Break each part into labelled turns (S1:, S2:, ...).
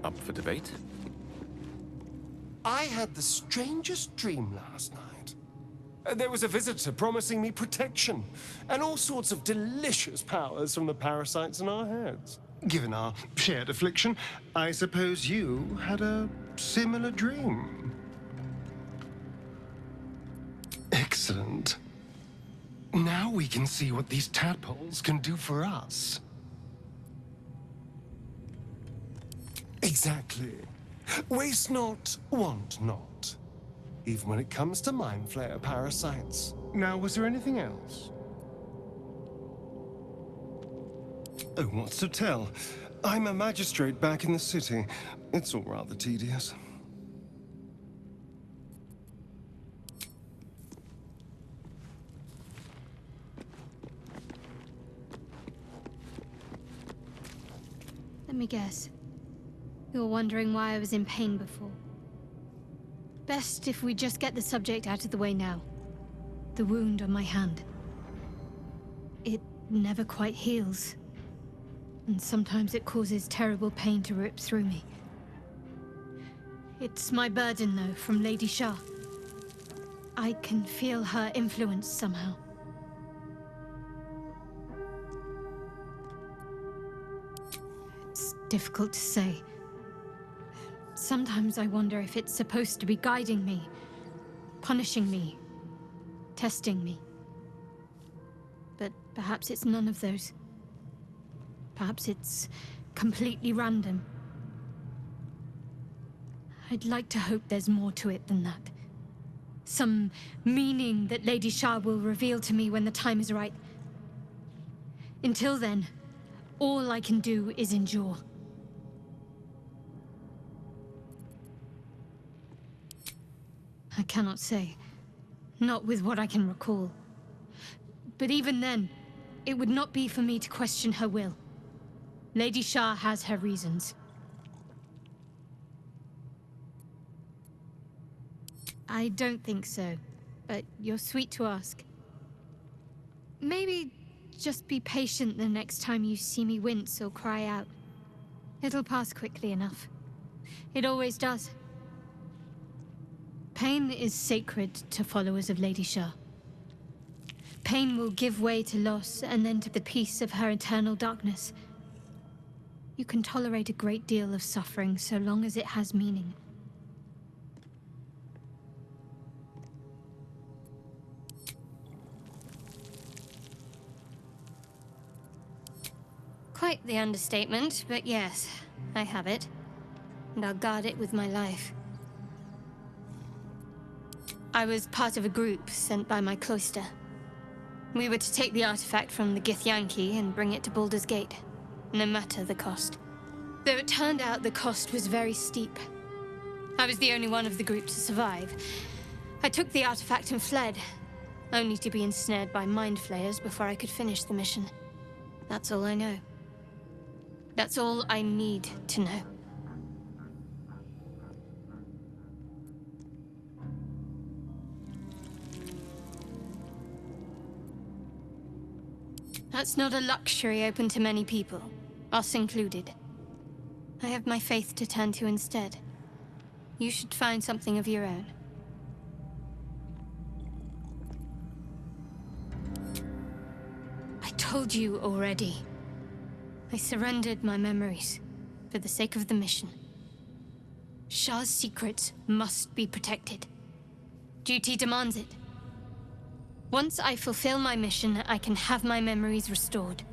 S1: Up for debate?
S2: I had the strangest dream last night. There was a visitor promising me protection and all sorts of delicious powers from the parasites in our heads. Given our shared affliction, I suppose you had a similar dream. Excellent. Now we can see what these tadpoles can do for us. Exactly. Waste not, want not. Even when it comes to mind flayer parasites. Now, was there anything else? Oh, what's to tell? I'm a magistrate back in the city. It's all rather tedious.
S3: Let me guess. You're wondering why I was in pain before. Best if we just get the subject out of the way now. The wound on my hand. It never quite heals. And sometimes it causes terrible pain to rip through me. It's my burden, though, from Lady Shah. I can feel her influence somehow. It's difficult to say. Sometimes I wonder if it's supposed to be guiding me, punishing me, testing me. But perhaps it's none of those. Perhaps it's completely random. I'd like to hope there's more to it than that. Some meaning that Lady Shah will reveal to me when the time is right. Until then, all I can do is endure. I cannot say. Not with what I can recall. But even then, it would not be for me to question her will. Lady Shah has her reasons. I don't think so, but you're sweet to ask. Maybe just be patient the next time you see me wince or cry out. It'll pass quickly enough. It always does. Pain is sacred to followers of Lady Shah. Pain will give way to loss and then to the peace of her eternal darkness. You can tolerate a great deal of suffering so long as it has meaning. Quite the understatement, but yes, I have it. And I'll guard it with my life. I was part of a group sent by my cloister. We were to take the artifact from the Githyanki and bring it to Baldur's Gate, no matter the cost. Though it turned out the cost was very steep. I was the only one of the group to survive. I took the artifact and fled, only to be ensnared by mind flayers before I could finish the mission. That's all I know. That's all I need to know. That's not a luxury open to many people, us included. I have my faith to turn to instead. You should find something of your own. I told you already. I surrendered my memories for the sake of the mission. Shah's secrets must be protected. Duty demands it. Once I fulfill my mission, I can have my memories restored.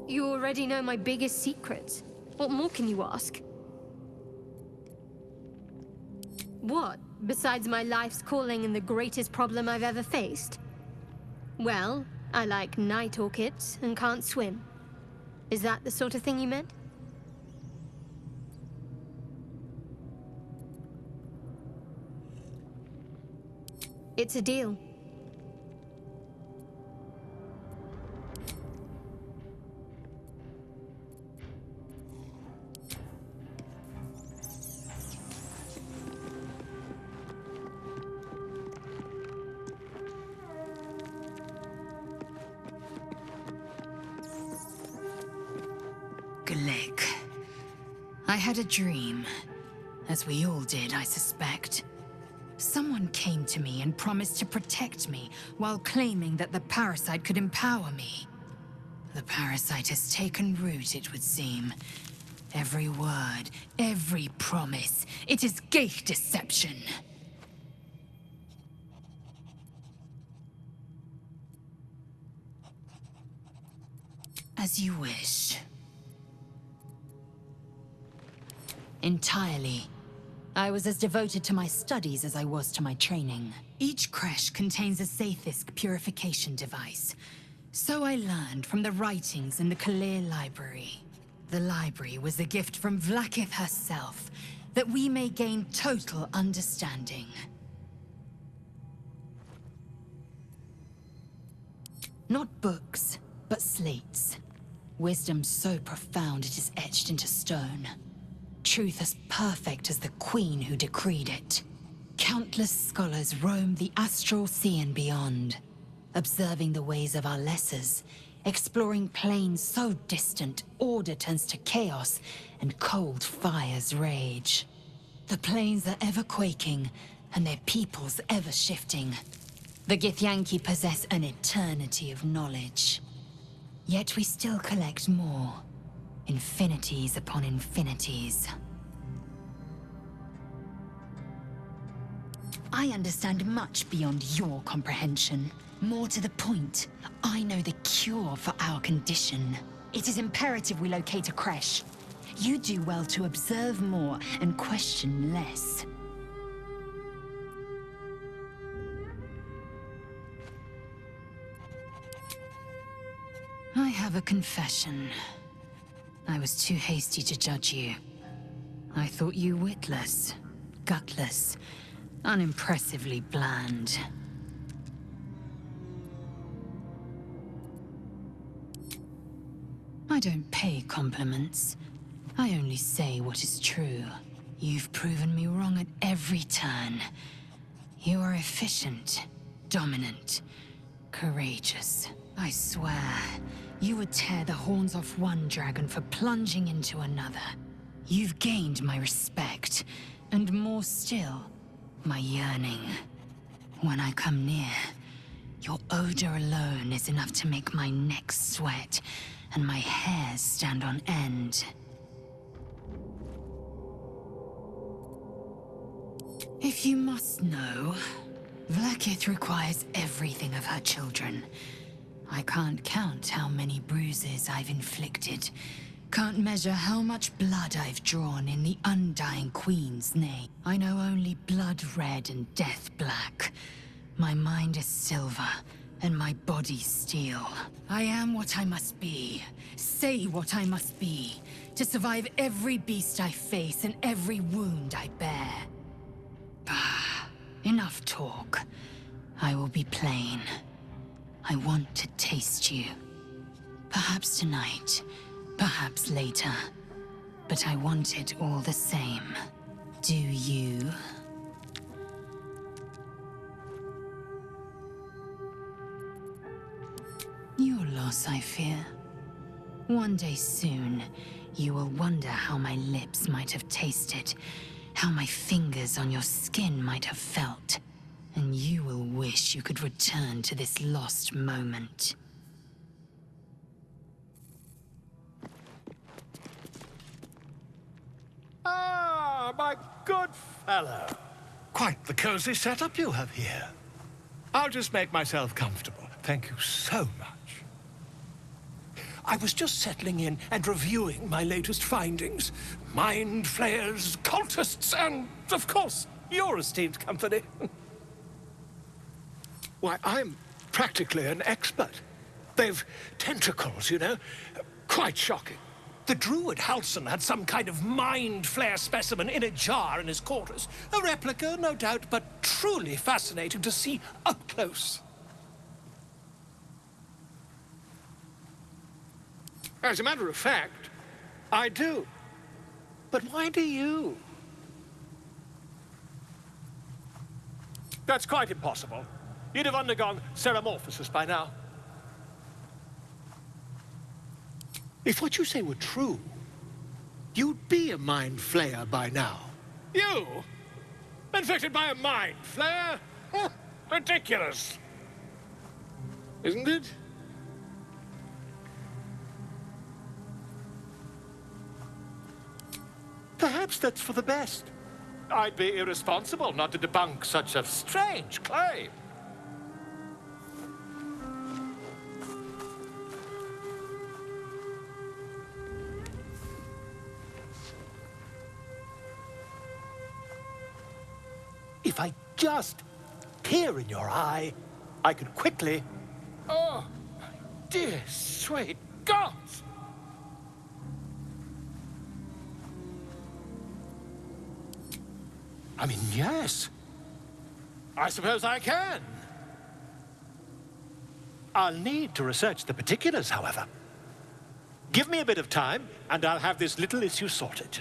S3: You already know my biggest secrets. What more can you ask? What, besides my life's calling and the greatest problem I've ever faced? Well, I like night orchids and can't swim. Is that the sort of thing you meant? It's a deal.
S1: Glick. I had a dream, as we all did, I suspect. Someone came to me and promised to protect me while claiming that the parasite could empower me. The parasite has taken root, it would seem. Every word, every promise, it is gate deception. As you wish. Entirely. I was as devoted to my studies as I was to my training. Each creche contains a Sathisk purification device. So I learned from the writings in the Kalir library. The library was a gift from Vlaakith herself, that we may gain total understanding. Not books, but slates. Wisdom so profound it is etched into stone. Truth as perfect as the queen who decreed it. Countless scholars roam the astral sea and beyond, observing the ways of our lessers, exploring planes so distant order turns to chaos and cold fires rage. The planes are ever quaking, and their peoples ever shifting. The Githyanki possess an eternity of knowledge. Yet we still collect more. Infinities upon infinities. I understand much beyond your comprehension. More to the point, I know the cure for our condition. It is imperative we locate a creche. You do well to observe more and question less. I have a confession. I was too hasty to judge you. I thought you witless, gutless, unimpressively bland. I don't pay compliments. I only say what is true. You've proven me wrong at every turn. You are efficient, dominant, courageous. I swear, you would tear the horns off one dragon for plunging into another. You've gained my respect, and more still, my yearning. When I come near, your odor alone is enough to make my neck sweat and my hairs stand on end. If you must know, Vlaakith requires everything of her children. I can't count how many bruises I've inflicted. Can't measure how much blood I've drawn in the undying Queen's name. I know only blood red and death black. My mind is silver, and my body steel. I am what I must be, say what I must be, to survive every beast I face and every wound I bear. Bah, enough talk. I will be plain. I want to taste you. Perhaps tonight, perhaps later. But I want it all the same. Do you? Your loss, I fear. One day soon, you will wonder how my lips might have tasted, how my fingers on your skin might have felt, and you will wish you could return to this lost moment.
S4: Ah, my good fellow. Quite the cozy setup you have here. I'll just make myself comfortable. Thank you so much. I was just settling in and reviewing my latest findings. Mind flayers, cultists, and, of course, your esteemed company. Why, I'm practically an expert. They've tentacles, you know. Quite shocking. The druid Halson had some kind of mind flare specimen in a jar in his quarters. A replica, no doubt, but truly fascinating to see up close. As a matter of fact, I do. But why do you? That's quite impossible. You'd have undergone ceramorphosis by now. If what you say were true, you'd be a mind flayer by now. You? Infected by a mind flayer? Ridiculous. Isn't it? Perhaps that's for the best. I'd be irresponsible not to debunk such a strange claim. If I just peer in your eye, I could quickly... Oh, dear sweet gods! I mean, yes. I suppose I can. I'll need to research the particulars, however. Give me a bit of time, and I'll have this little issue sorted.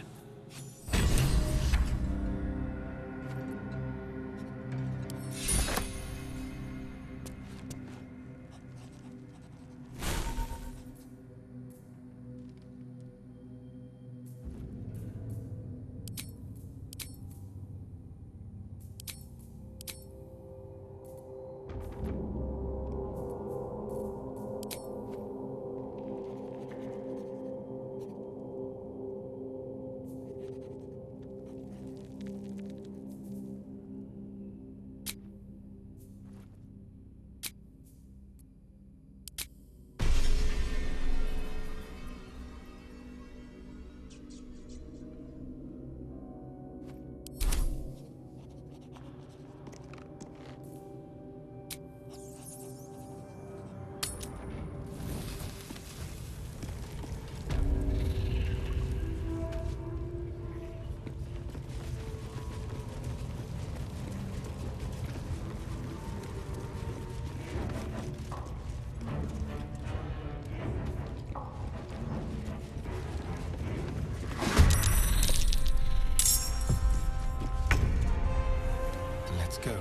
S2: Go.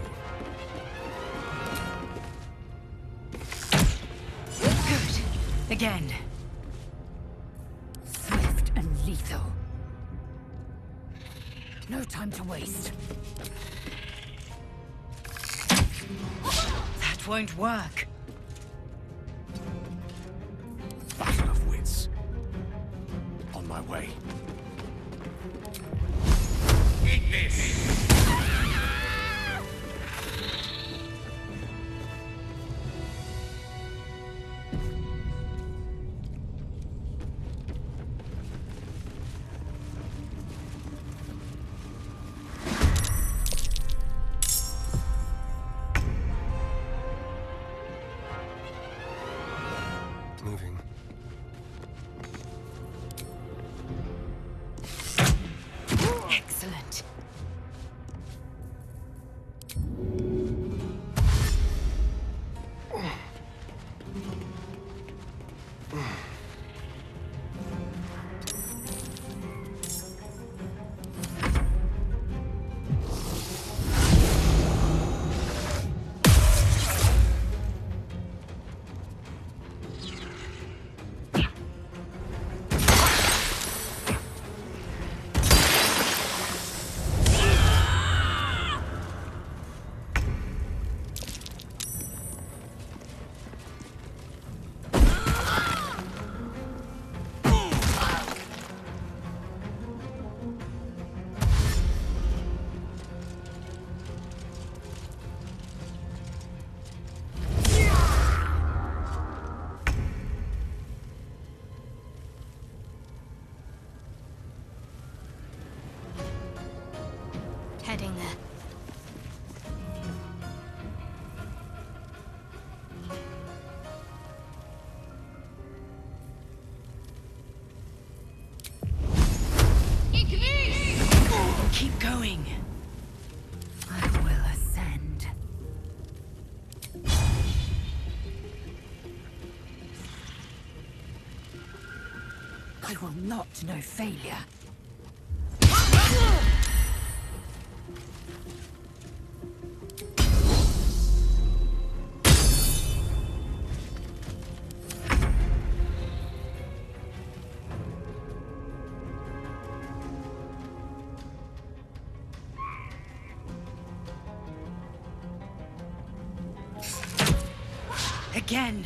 S1: Good. Again. Swift and lethal. No time to waste. That won't work.
S4: Battle of wits. On my way. Eat this!
S2: Moving.
S1: Excellent.
S3: Heading there.
S1: Keep going. I will ascend. I will not know failure. again.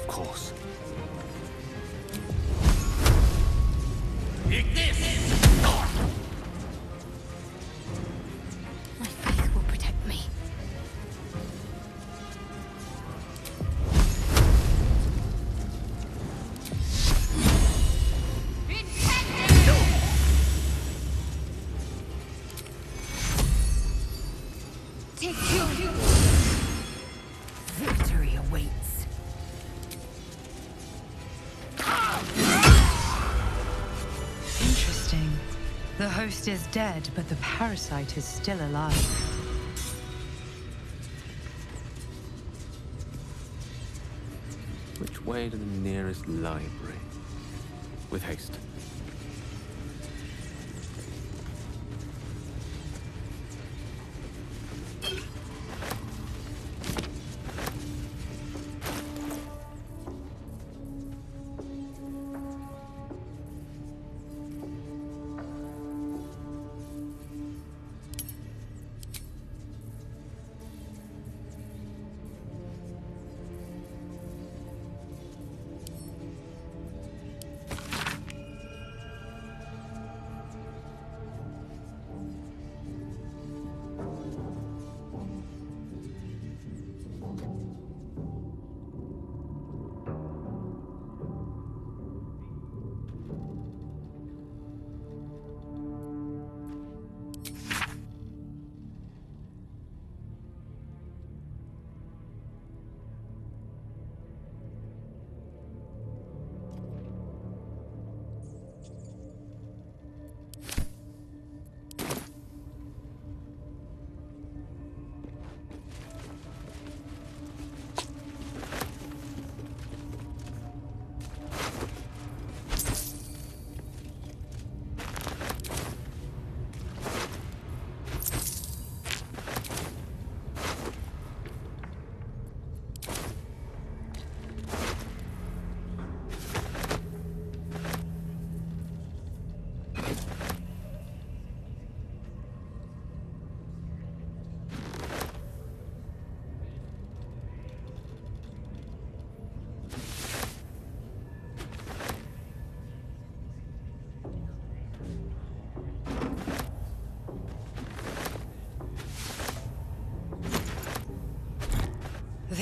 S2: Course.
S3: My faith will protect me.
S1: Victory awaits. Interesting. The host is dead, but the parasite is still alive.
S5: Which way to the nearest library? With haste.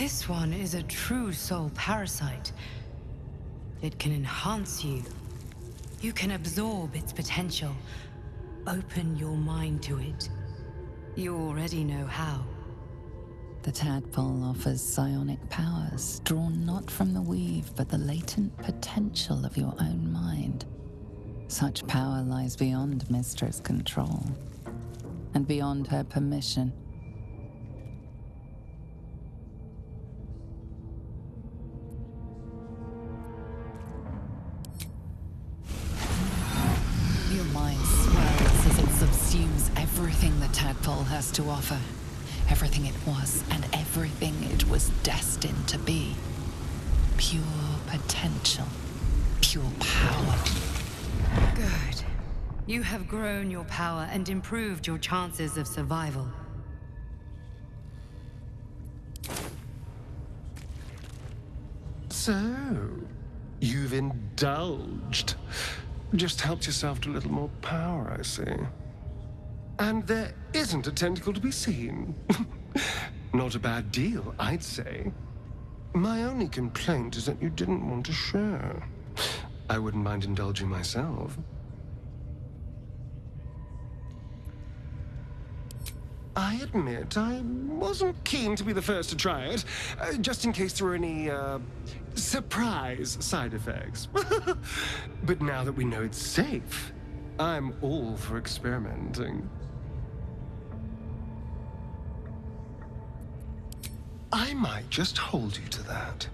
S1: This one is a true soul parasite. It can enhance you. You can absorb its potential. Open your mind to it. You already know how.
S6: The tadpole offers psionic powers, drawn not from the weave, but the latent potential of your own mind. Such power lies beyond Mistress' control, and beyond her permission. Your mind swells as it subsumes everything the tadpole has to offer. Everything it was and everything it was destined to be. Pure potential. Pure power.
S1: Good. You have grown your power and improved your chances of survival.
S2: So, you've indulged. Just helped yourself to a little more power, I see. And there isn't a tentacle to be seen. Not a bad deal, I'd say. My only complaint is that you didn't want to share. I wouldn't mind indulging myself. I admit I wasn't keen to be the first to try it, just in case there were any, surprise side effects. But now that we know it's safe, I'm all for experimenting. I might just hold you to that.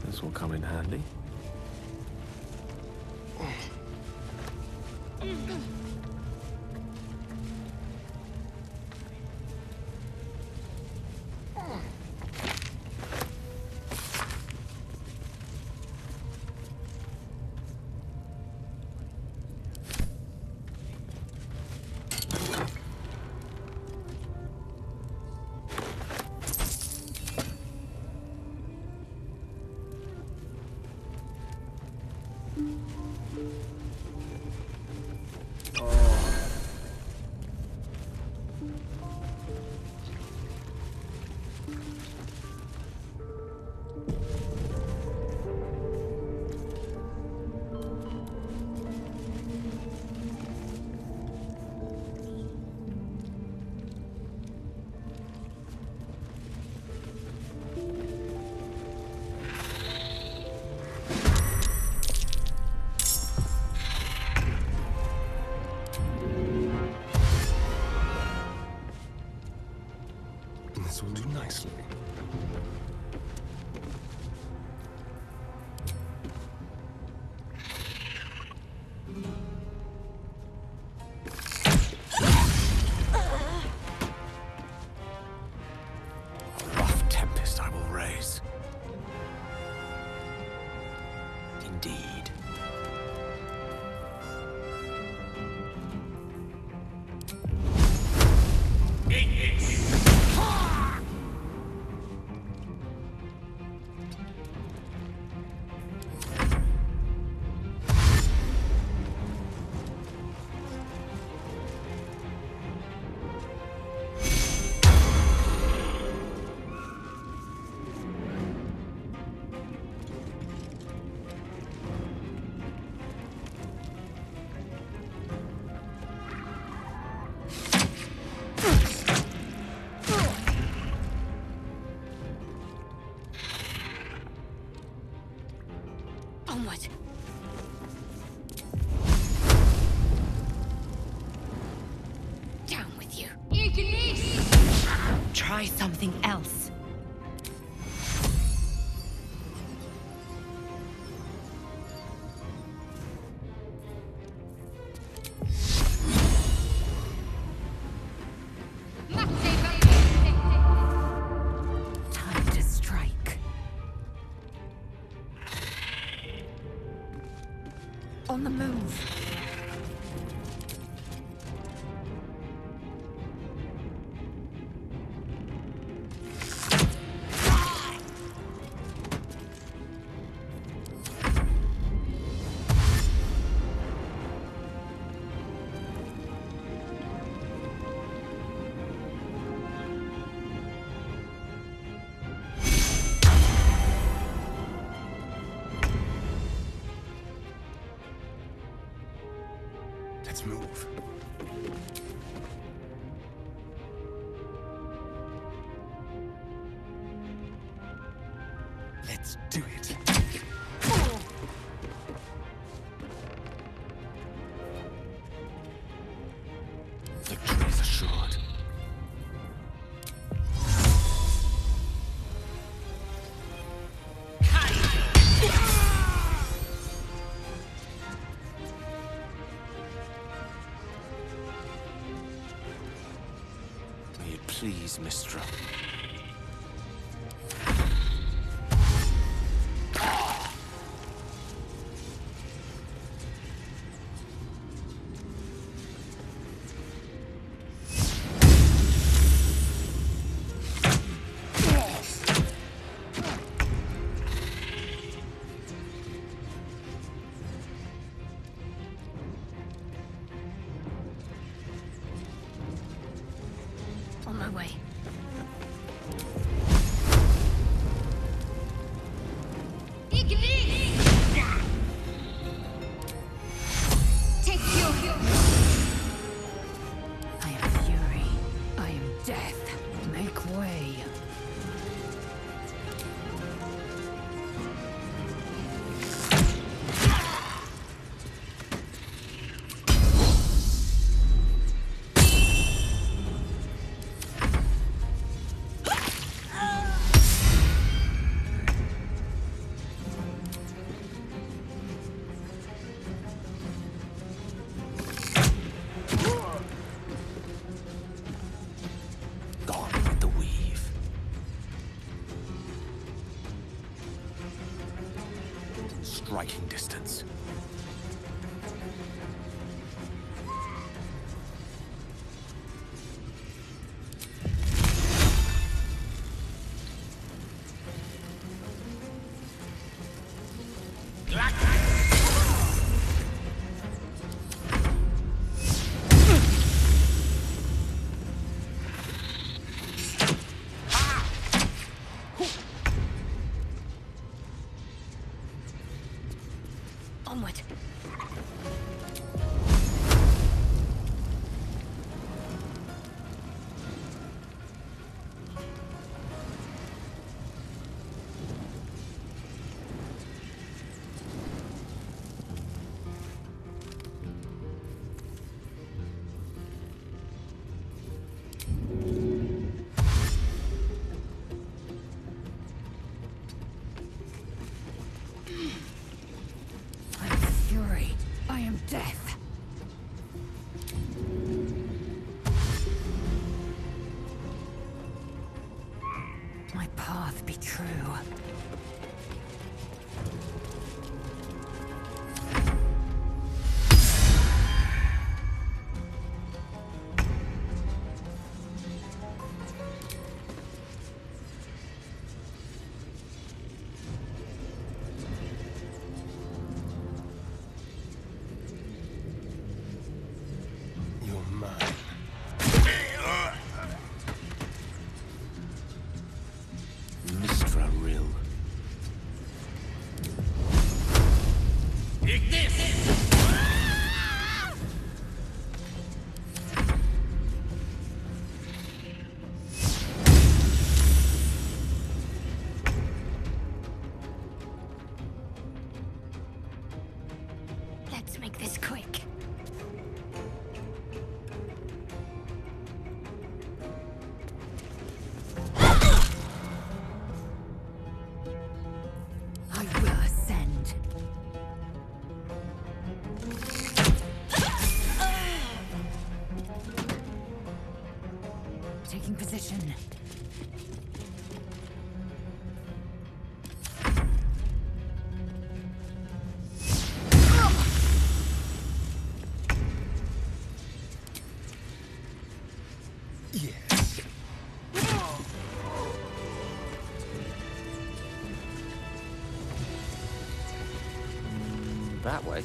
S5: This will come in handy.
S2: This will do nicely.
S5: Rough tempest I will raise. Indeed.
S3: Onward. Down with you.
S1: Try something else. Time to strike. On the move.
S2: Let's move. Let's do it. Victory is assured. May it please, Mistra.
S3: On my way. Take your
S1: I am fury. I am death. Make way.
S2: Gone with the weave. Striking distance.
S3: onward.
S1: I am fury. I am death.
S3: make this quick.
S1: I will ascend. Taking position.
S2: Yes.
S5: That way.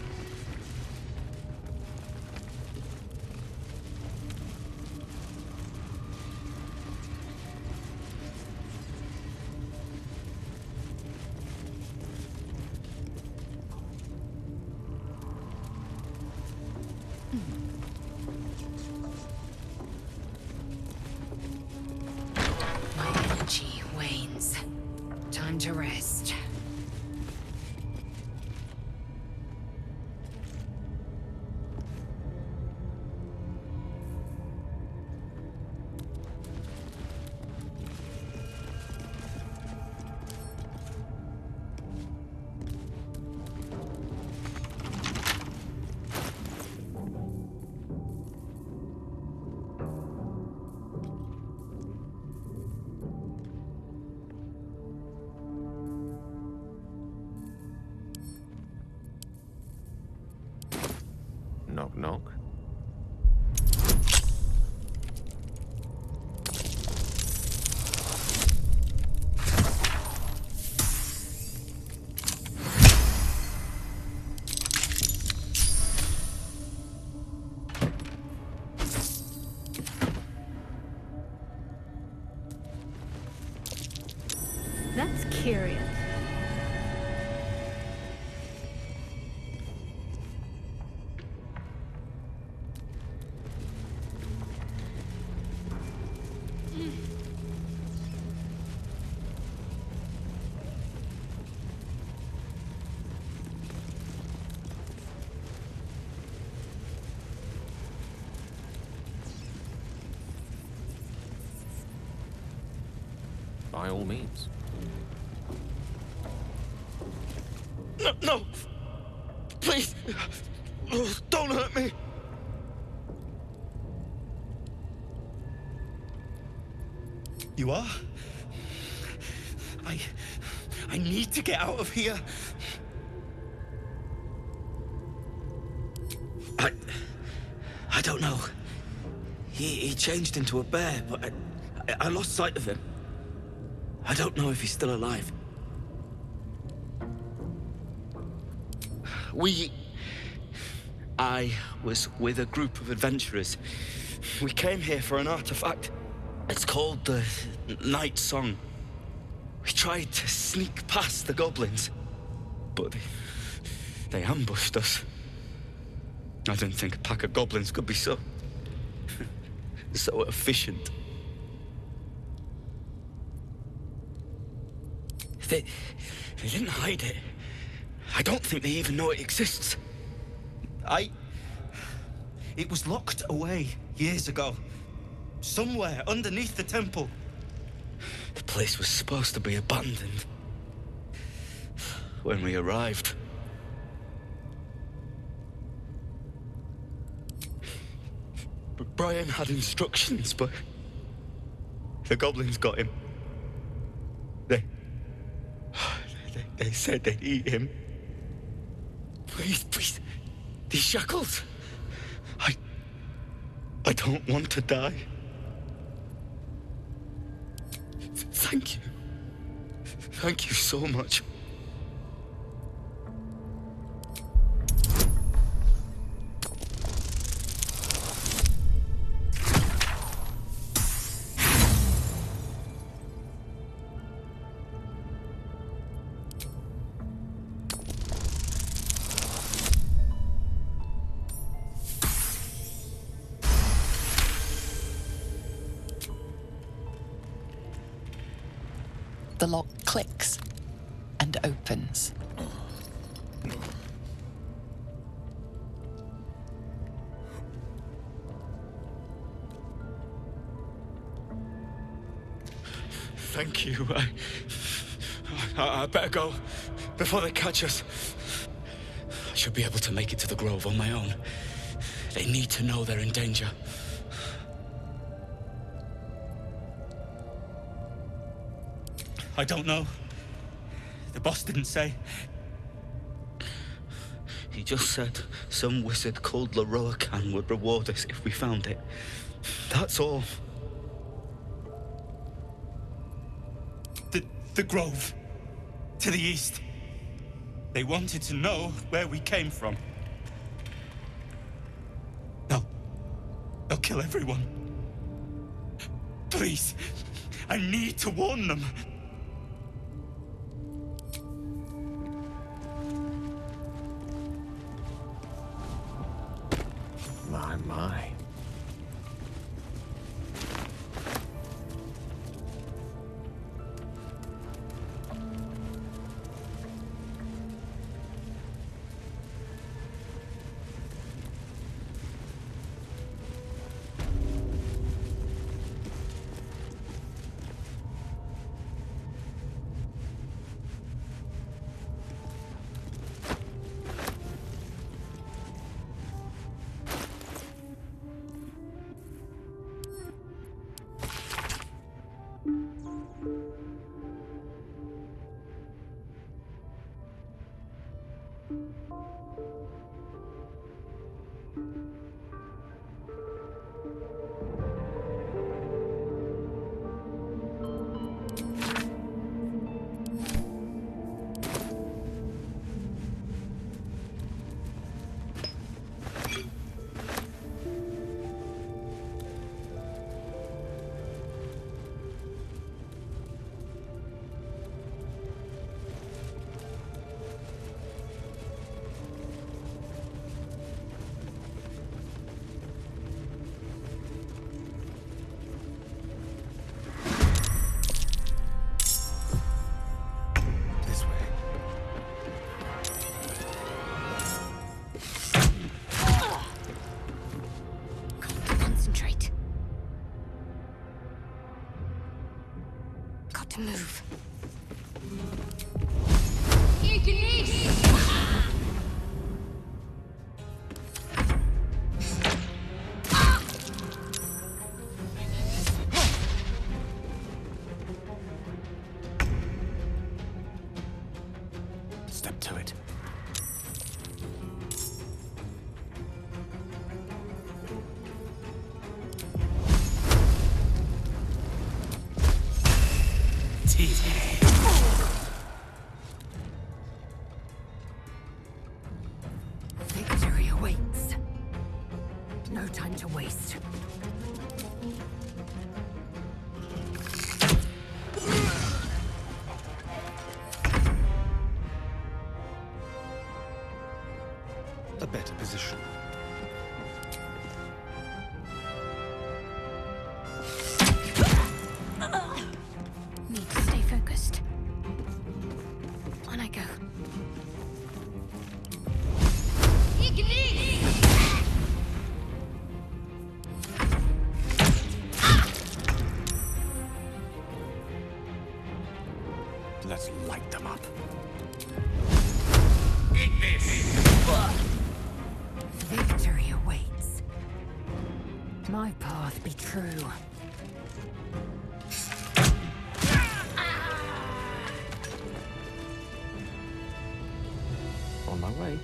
S1: My energy wanes. Time to rest.
S5: Knock, knock.
S3: That's curious.
S5: By all means.
S7: No, no! Please! Oh, don't hurt me! You are? I need to get out of here. I don't know. He changed into a bear, but I lost sight of him. I don't know if he's still alive. I was with a group of adventurers. We came here for an artifact. It's called the Night Song. We tried to sneak past the goblins, but they ambushed us. I didn't think a pack of goblins could be so efficient. They didn't hide it. I don't think they even know it exists. It was locked away years ago. Somewhere underneath the temple. The place was supposed to be abandoned. When we arrived. Brian had instructions, but the goblins got him. They said they'd eat him. Please, these shackles. I don't want to die. Thank you. Thank you so much.
S6: The lock clicks and opens.
S7: Thank you. I better go before they catch us. I should be able to make it to the grove on my own. They need to know they're in danger. I don't know. The boss didn't say. He just said some wizard called Leroacan would reward us if we found it. That's all. The grove. To the east. They wanted to know where we came from. They'll kill everyone. Please, I need to warn them.
S2: My.
S3: Move.
S2: Step to it.
S1: Victory awaits. No time to waste.
S2: A better position.
S3: Need to stay focused. On I go.
S2: Let's light them up.
S1: Victory awaits. My path be true.
S2: On my way.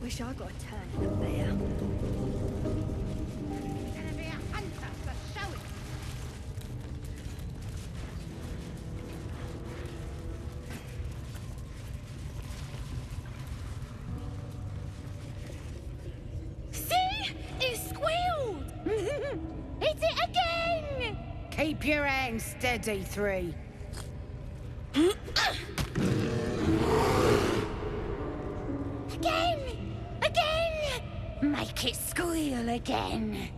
S3: Wish I got a turn up there.
S8: Gonna be a hunter for showing.
S3: See? It squealed! Hit it again!
S8: Keep your hands steady, three. Again! Again! Make it squeal again.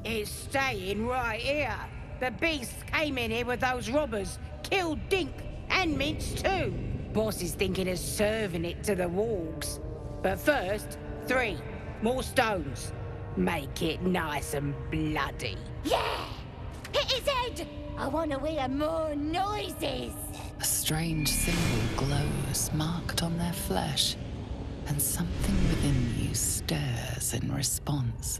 S8: It's staying right here. The beast came in here with those robbers, killed Dink and Minch too. Boss is thinking of serving it to the wargs. But first, 3 more stones. Make it nice and bloody.
S9: Yeah! Hit his head! I want to hear more noises!
S6: A strange symbol glows, marked on their flesh, and something within you stirs in response.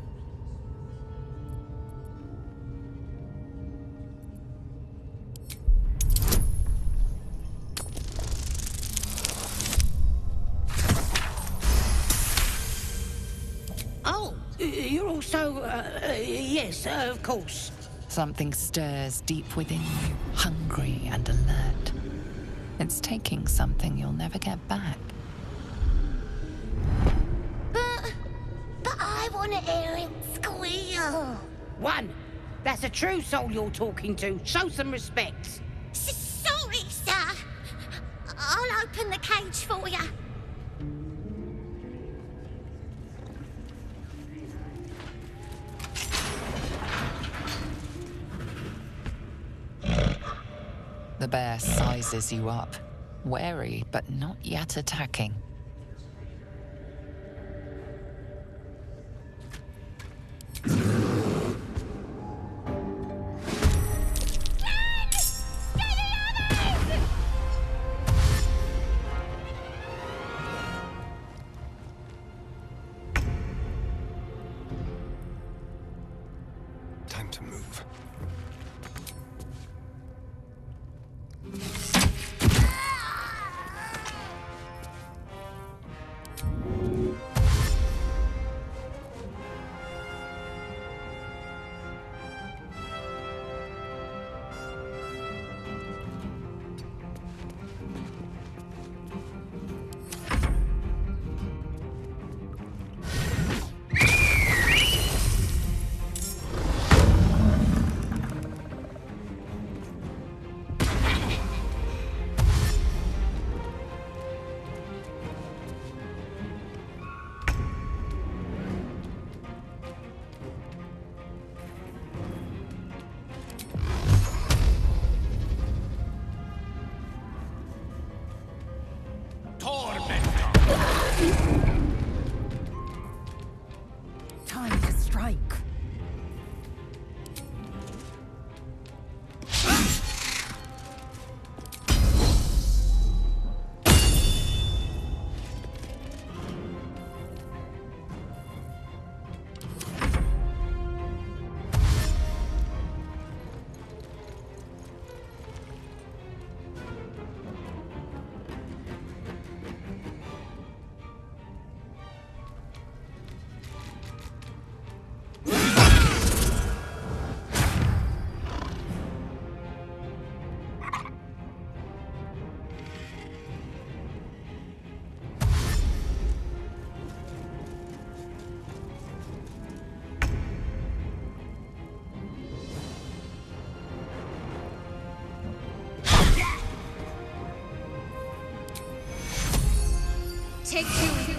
S8: Oh, you're also, yes, of course.
S6: Something stirs deep within you, hungry and alert. It's taking something you'll never get back.
S9: But I want to hear him squeal.
S8: 1. That's a true soul you're talking to. Show some respect.
S9: Sorry, sir. I'll open the cage for you.
S6: The bear sizes you up, wary but not yet attacking.
S2: Time to move.
S1: Time to strike.
S3: Take 2.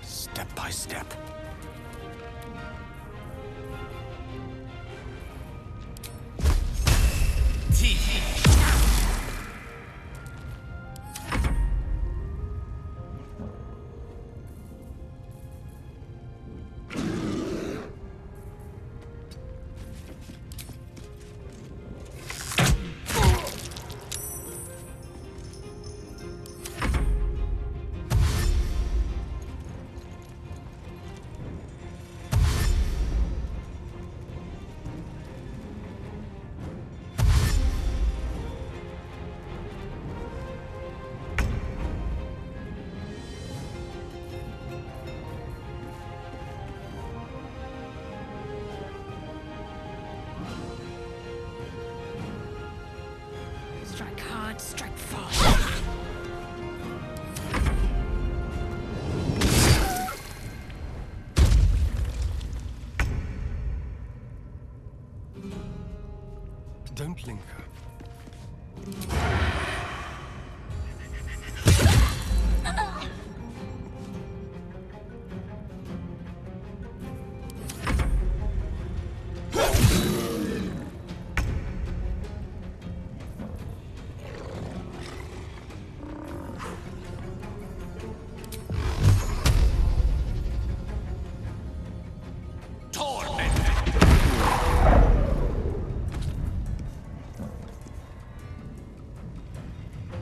S2: Step by step. Don't linger.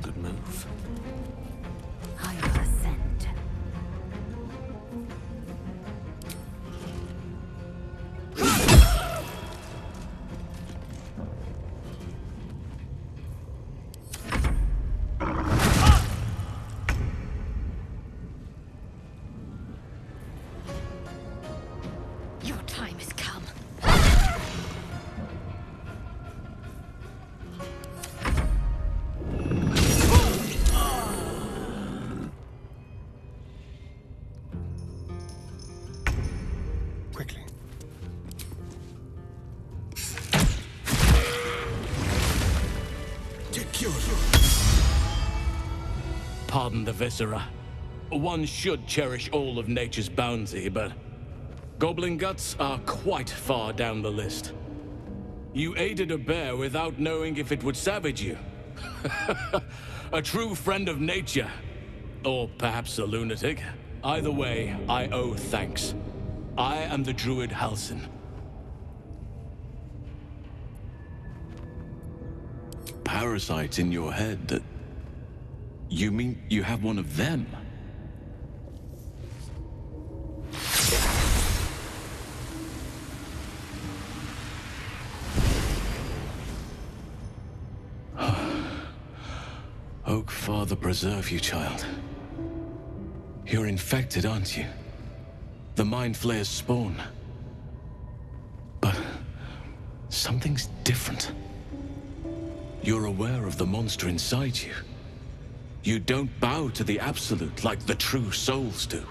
S5: Good move.
S1: I will ascend. Your time has come.
S2: Quickly.
S10: Pardon the viscera. One should cherish all of nature's bounty, but goblin guts are quite far down the list. You aided a bear without knowing if it would savage you. A true friend of nature. Or perhaps a lunatic. Either way, I owe thanks. I am the druid Halsin.
S11: Parasites in your head that... You mean you have one of them? Oak Father preserve you, child. You're infected, aren't you? The Mind Flayer's spawn. But something's different. You're aware of the monster inside you. You don't bow to the absolute like the true souls do.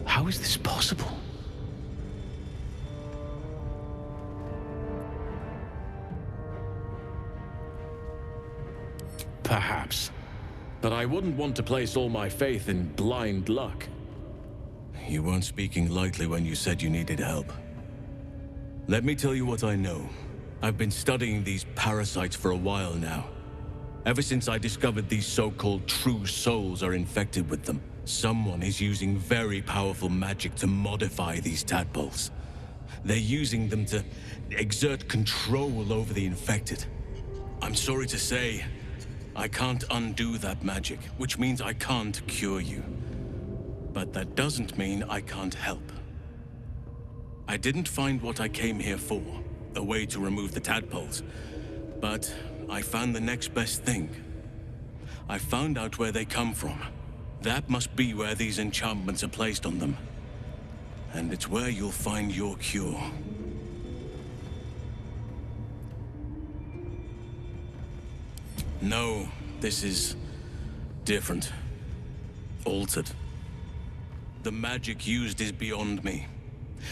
S11: How is this possible?
S10: Perhaps. But I wouldn't want to place all my faith in blind luck.
S11: You weren't speaking lightly when you said you needed help. Let me tell you what I know. I've been studying these parasites for a while now. Ever since I discovered these so-called true souls are infected with them, someone is using very powerful magic to modify these tadpoles. They're using them to exert control over the infected. I'm sorry to say, I can't undo that magic, which means I can't cure you. But that doesn't mean I can't help. I didn't find what I came here for, a way to remove the tadpoles, but I found the next best thing. I found out where they come from. That must be where these enchantments are placed on them. And it's where you'll find your cure. No, this is different. Altered. The magic used is beyond me.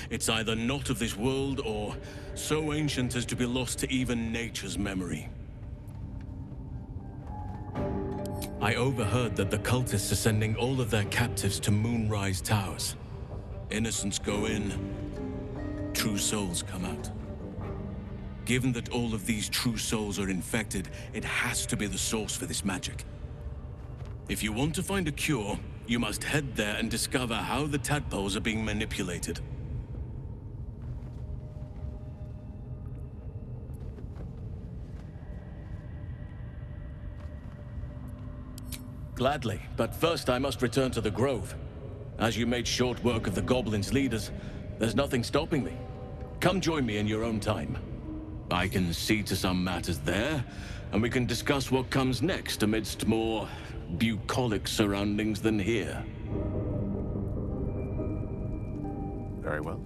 S11: It's either not of this world or so ancient as to be lost to even nature's memory. I overheard that the cultists are sending all of their captives to Moonrise Towers. Innocents go in, true souls come out. Given that all of these true souls are infected, it has to be the source for this magic. If you want to find a cure, you must head there and discover how the tadpoles are being manipulated.
S10: Gladly, but first I must return to the Grove. As you made short work of the goblins' leaders, there's nothing stopping me. Come join me in your own time. I can see to some matters there, and we can discuss what comes next amidst more bucolic surroundings than here.
S5: Very well.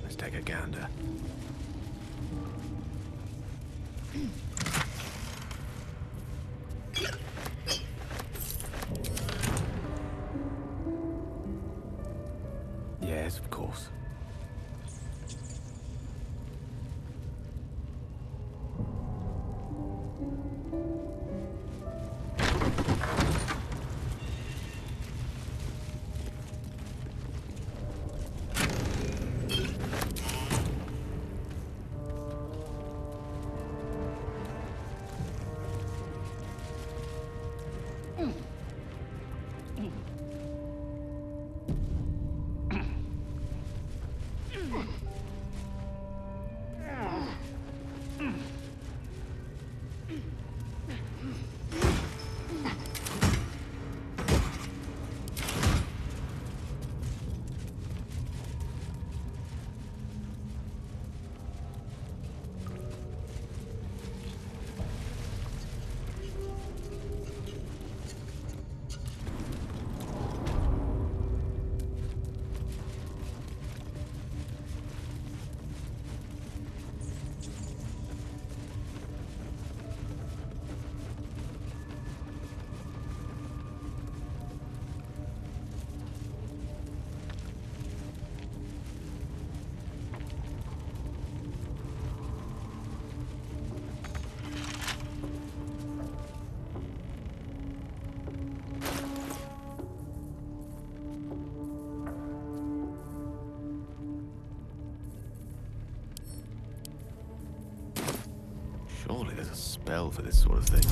S5: Let's take a gander. Yes, of course. Surely there's a spell for this sort of thing.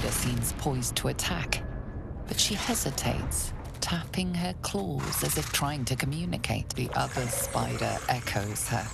S6: Seems poised to attack, but she hesitates, tapping her claws as if trying to communicate. The other spider echoes her.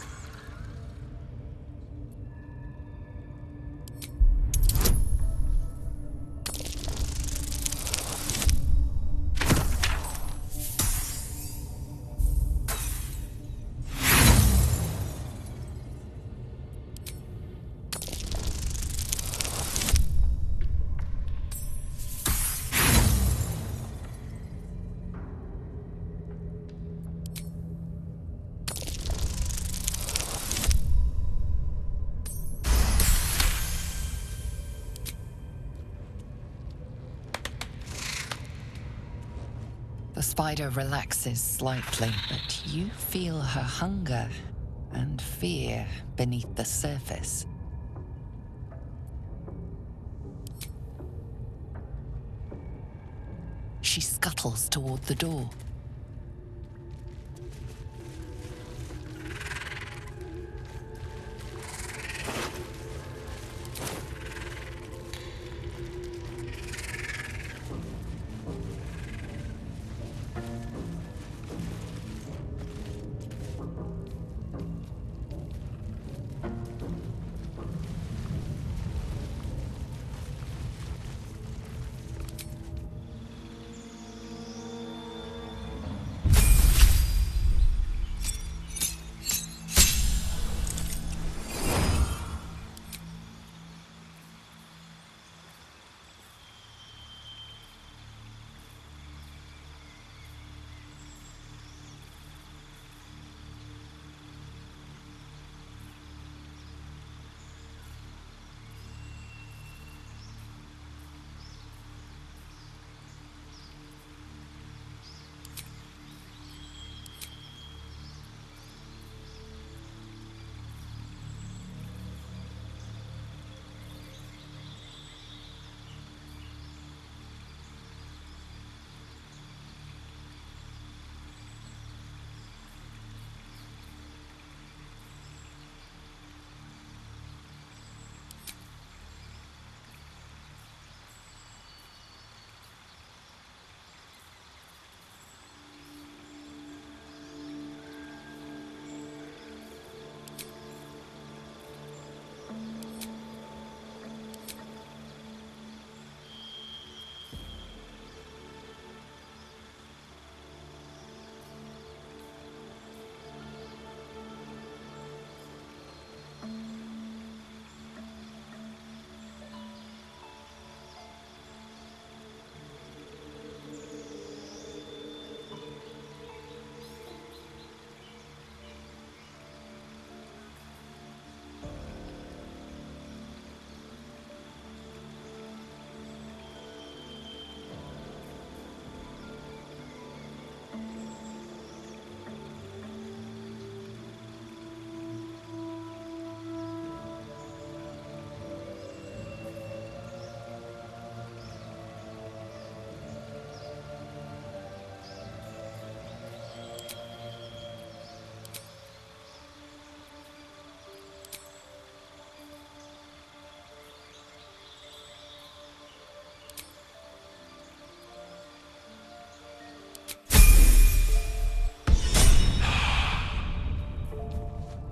S6: The spider relaxes slightly, but you feel her hunger and fear beneath the surface. She scuttles toward the door.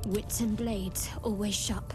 S3: Wits and blades, always sharp.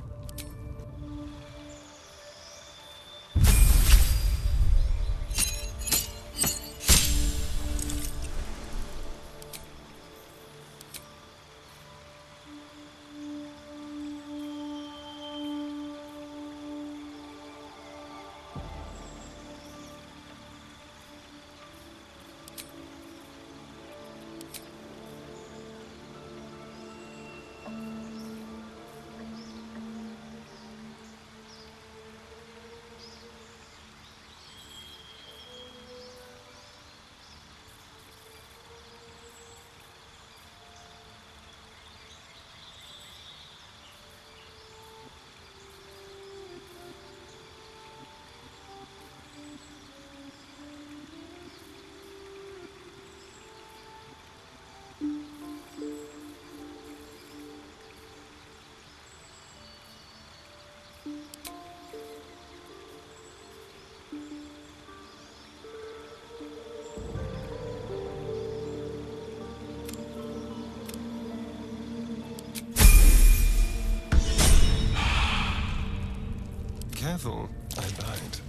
S2: Careful, I bite.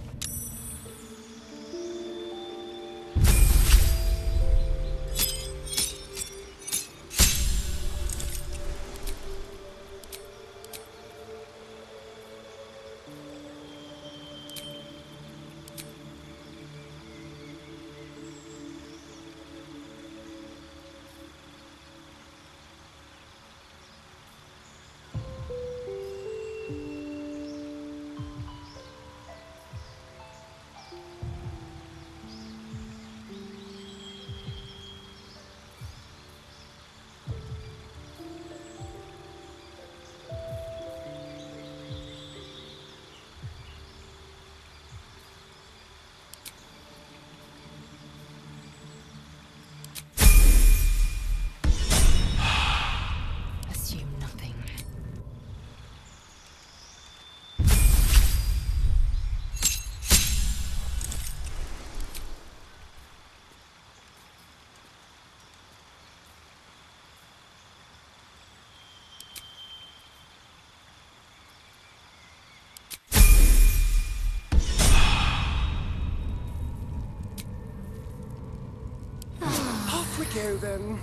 S2: Off we go then.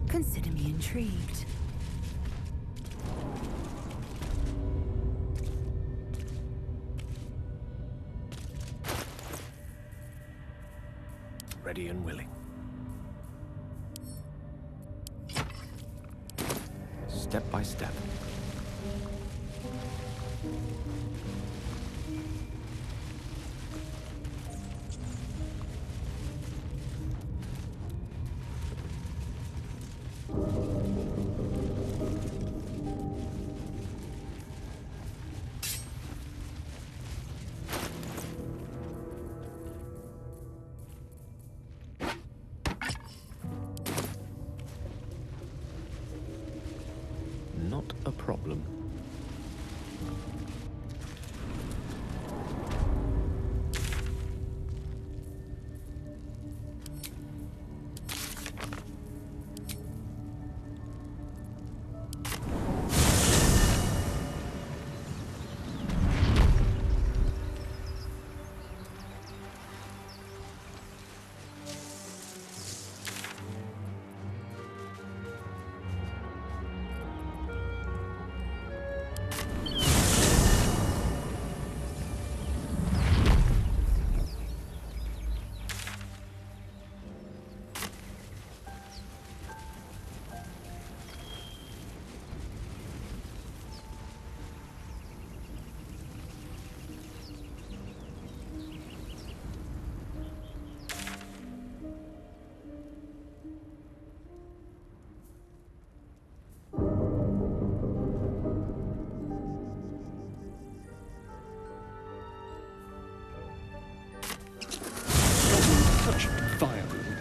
S1: Consider me intrigued.
S4: Ready and willing.
S5: Step by step. Not a problem.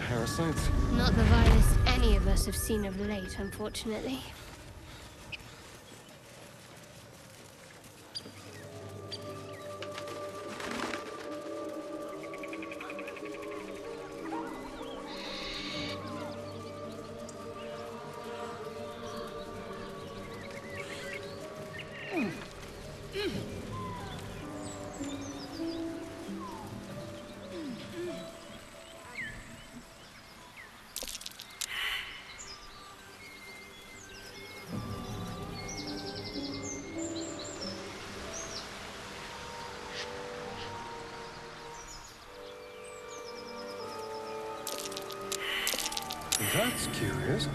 S2: Parasites?
S3: Not the vilest any of us have seen of late, unfortunately.
S2: That's curious.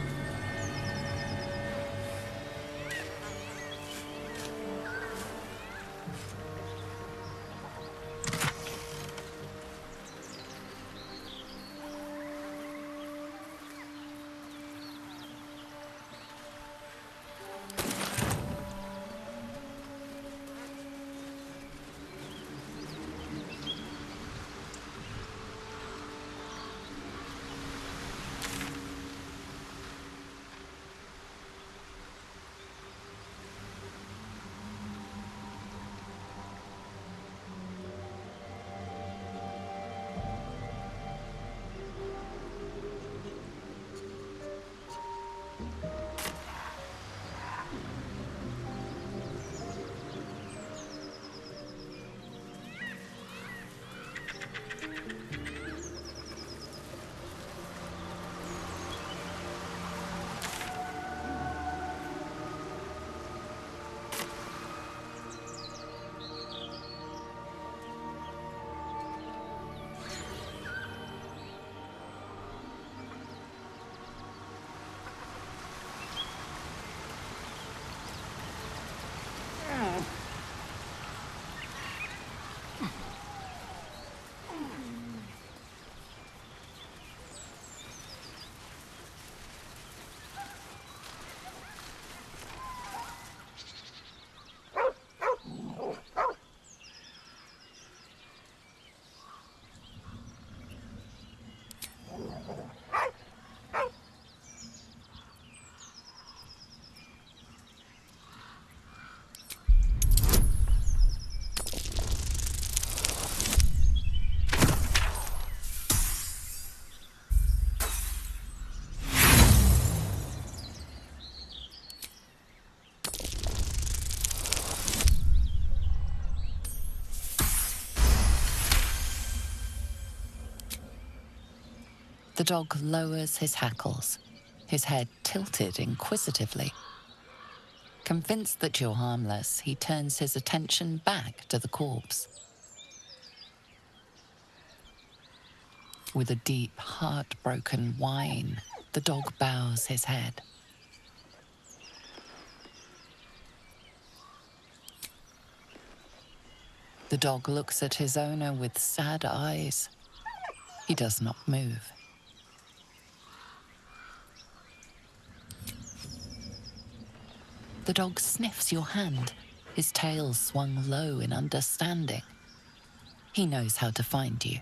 S6: The dog lowers his hackles, his head tilted inquisitively. Convinced that you're harmless, he turns his attention back to the corpse. With a deep, heartbroken whine, the dog bows his head. The dog looks at his owner with sad eyes. He does not move. The dog sniffs your hand, his tail swung low in understanding. He knows how to find you.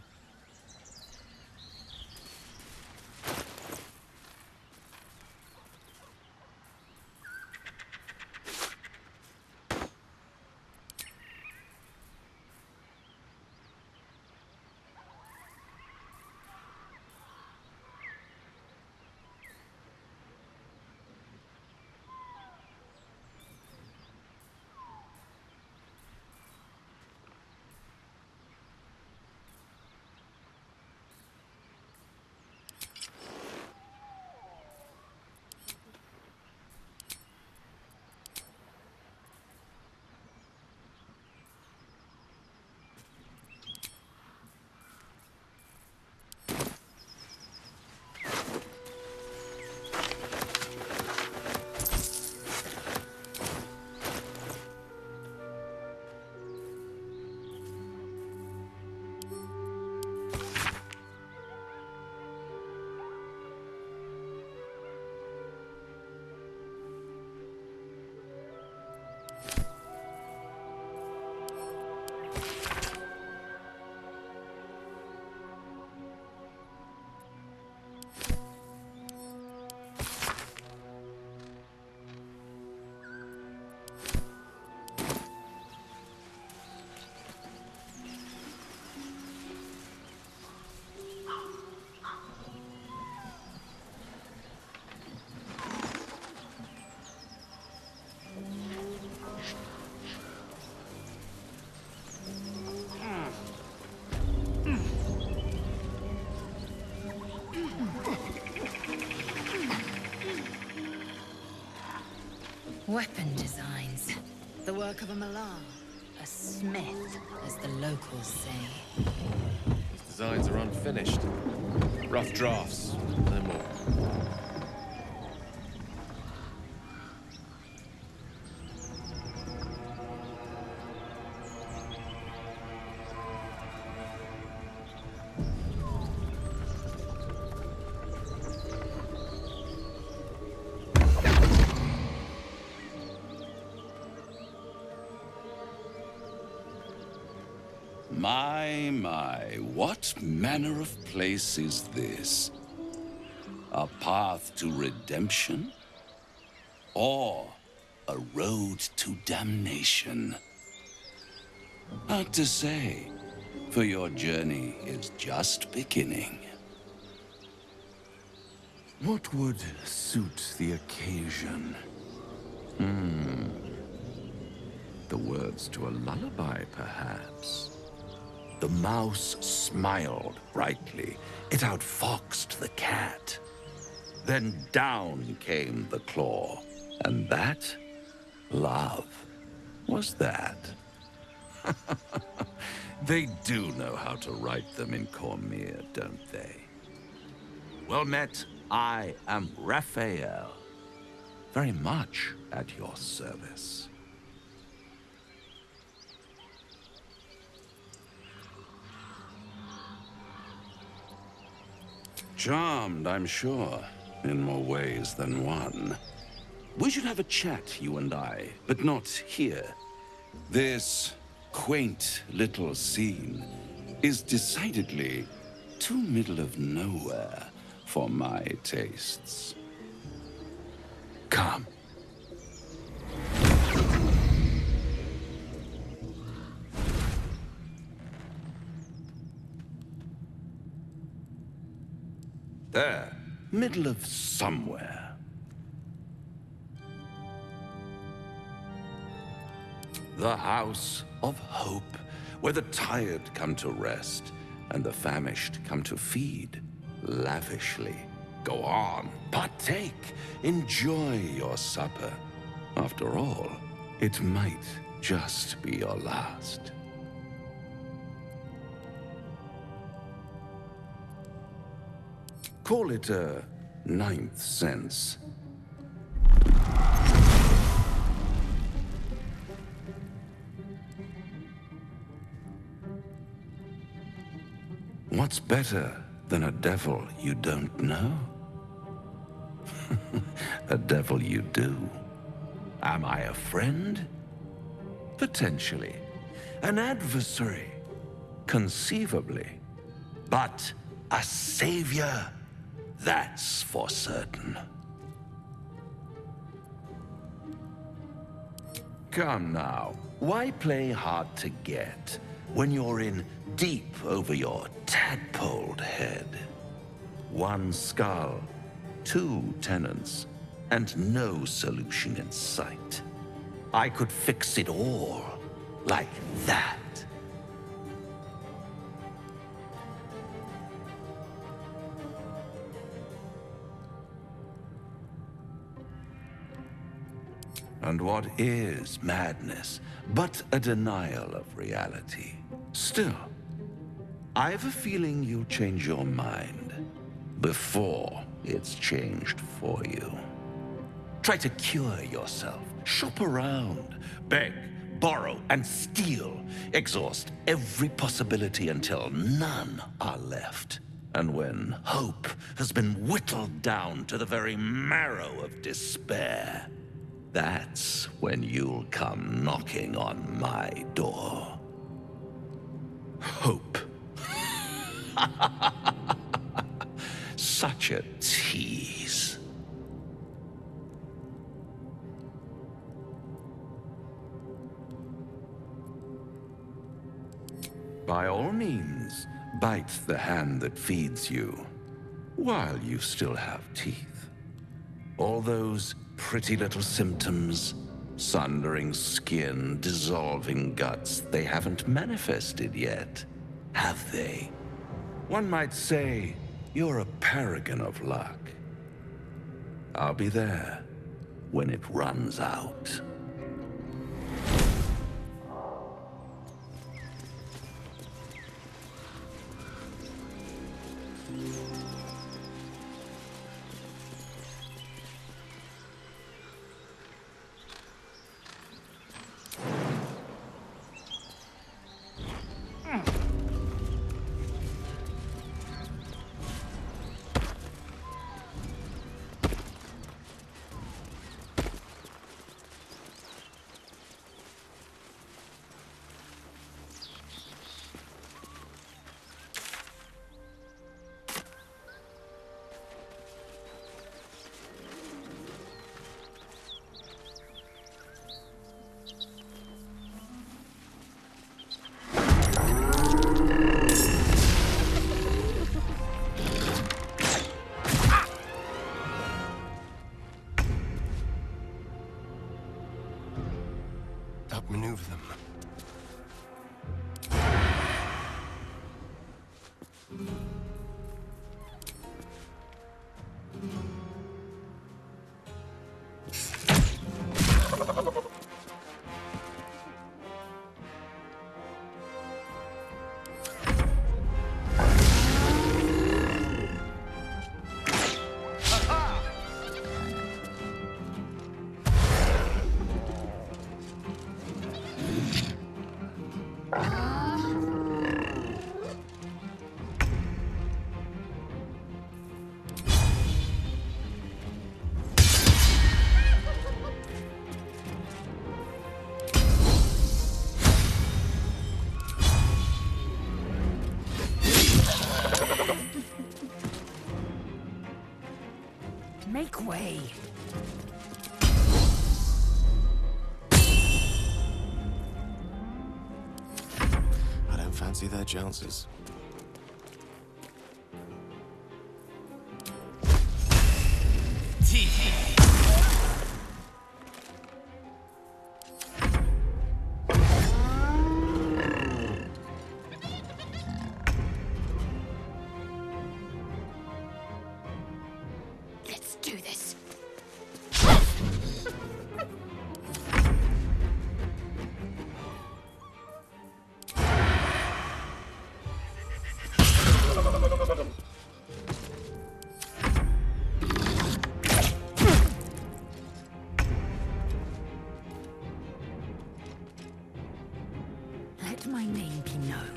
S1: Weapon designs. The work of a Malar. A smith, as the locals say.
S5: These designs are unfinished. Rough drafts, no more.
S12: My, what manner of place is this? A path to redemption? Or a road to damnation? Hard to say, for your journey is just beginning. What would suit the occasion? The words to a lullaby, perhaps. The mouse smiled brightly. It outfoxed the cat. Then down came the claw. And that, love, was that. They do know how to write them in Cormier, don't they? Well met, I am Raphael. Very much at your service. Charmed, I'm sure, in more ways than one. We should have a chat, you and I, but not here. This quaint little scene is decidedly too middle of nowhere for my tastes. Come. There, middle of somewhere. The house of hope, where the tired come to rest and the famished come to feed lavishly. Go on, partake, enjoy your supper. After all, it might just be your last. Call it a ninth sense. What's better than a devil you don't know? A devil you do. Am I a friend? Potentially. An adversary? Conceivably. But a savior? That's for certain. Come now, why play hard to get when you're in deep over your tadpoled head? One skull, two tenants, and no solution in sight. I could fix it all like that. And what is madness but a denial of reality? Still, I have a feeling you'll change your mind before it's changed for you. Try to cure yourself, shop around, beg, borrow, and steal. Exhaust every possibility until none are left. And when hope has been whittled down to the very marrow of despair, that's when you'll come knocking on my door. Hope. Such a tease. By all means, bite the hand that feeds you, while you still have teeth. All those pretty little symptoms, sundering skin, dissolving guts, they haven't manifested yet, have they? One might say you're a paragon of luck. I'll be there when it runs out.
S2: over them.
S8: Make way.
S5: I don't fancy their chances.
S1: Let's do this. Let my name be known.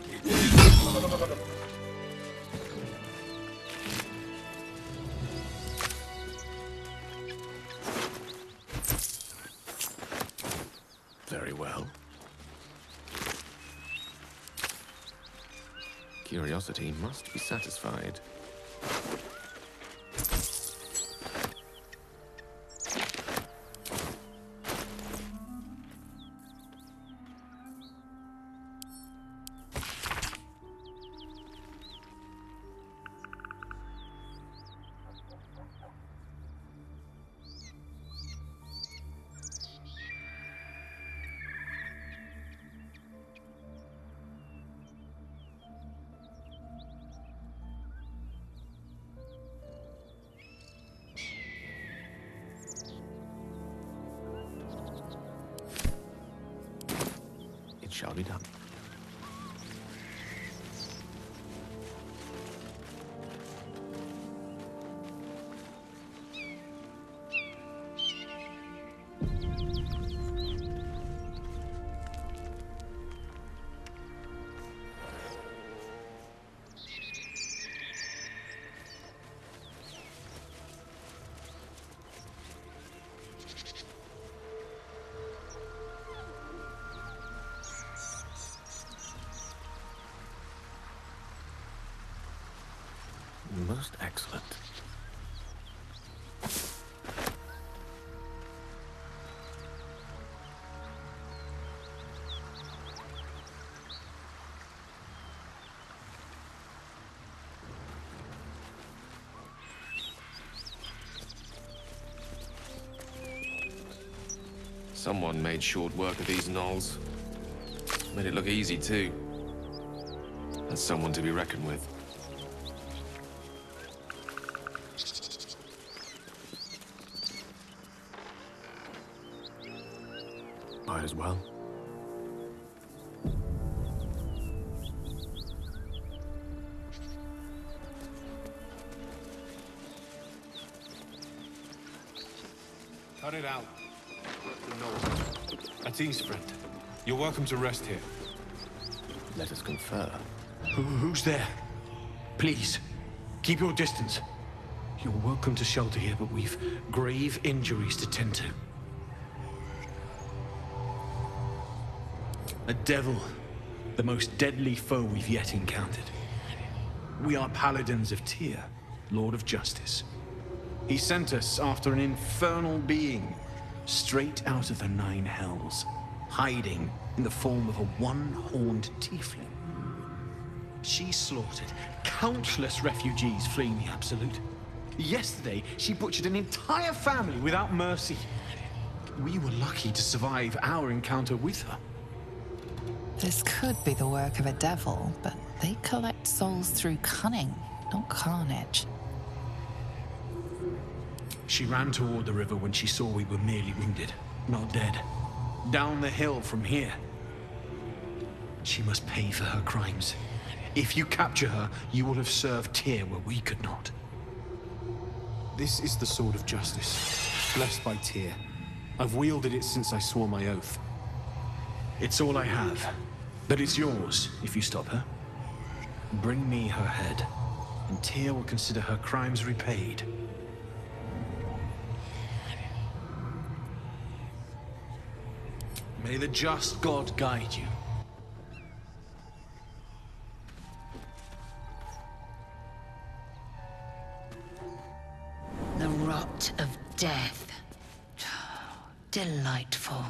S5: Very well. Curiosity must be satisfied. It shall be done. Most excellent. Someone made short work of these gnolls. Made it look easy, too. That's someone to be reckoned with. Might as well.
S13: Cut it out. No. At ease, friend. You're welcome to rest here.
S5: Let us confer.
S4: Who's there? Please, keep your distance. You're welcome to shelter here, but we've grave injuries to tend to. A devil, the most deadly foe we've yet encountered. We are paladins of Tyr, Lord of Justice. He sent us after an infernal being, straight out of the Nine Hells, hiding in the form of a one-horned tiefling. She slaughtered countless refugees fleeing the Absolute. Yesterday, she butchered an entire family without mercy. We were lucky to survive our encounter with her.
S6: This could be the work of a devil, but they collect souls through cunning, not carnage.
S14: She ran toward the river when she saw we were merely wounded, not dead. Down the hill from here. She must pay for her crimes. If you capture her, you will have served Tyr where we could not.
S13: This is the sword of justice, blessed by Tyr. I've wielded it since I swore my oath.
S14: It's all I have, but it's yours if you stop her. Bring me her head, and Tyr will consider her crimes repaid. May the just God guide you.
S1: The rot of death. Delightful.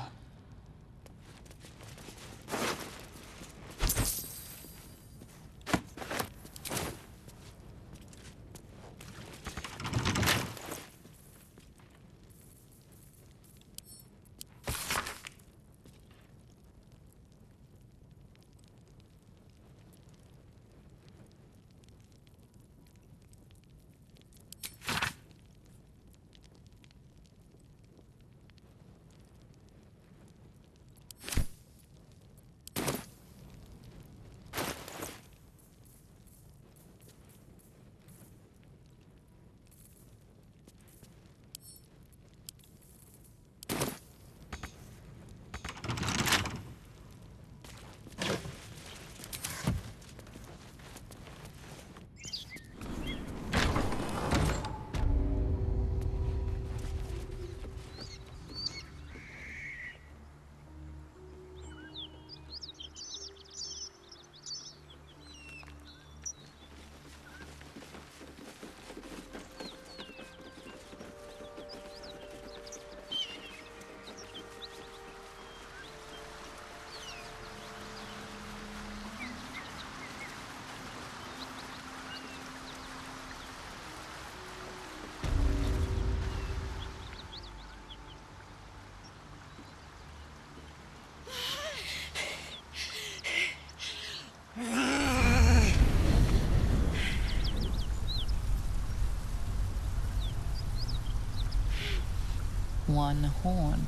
S6: One horn.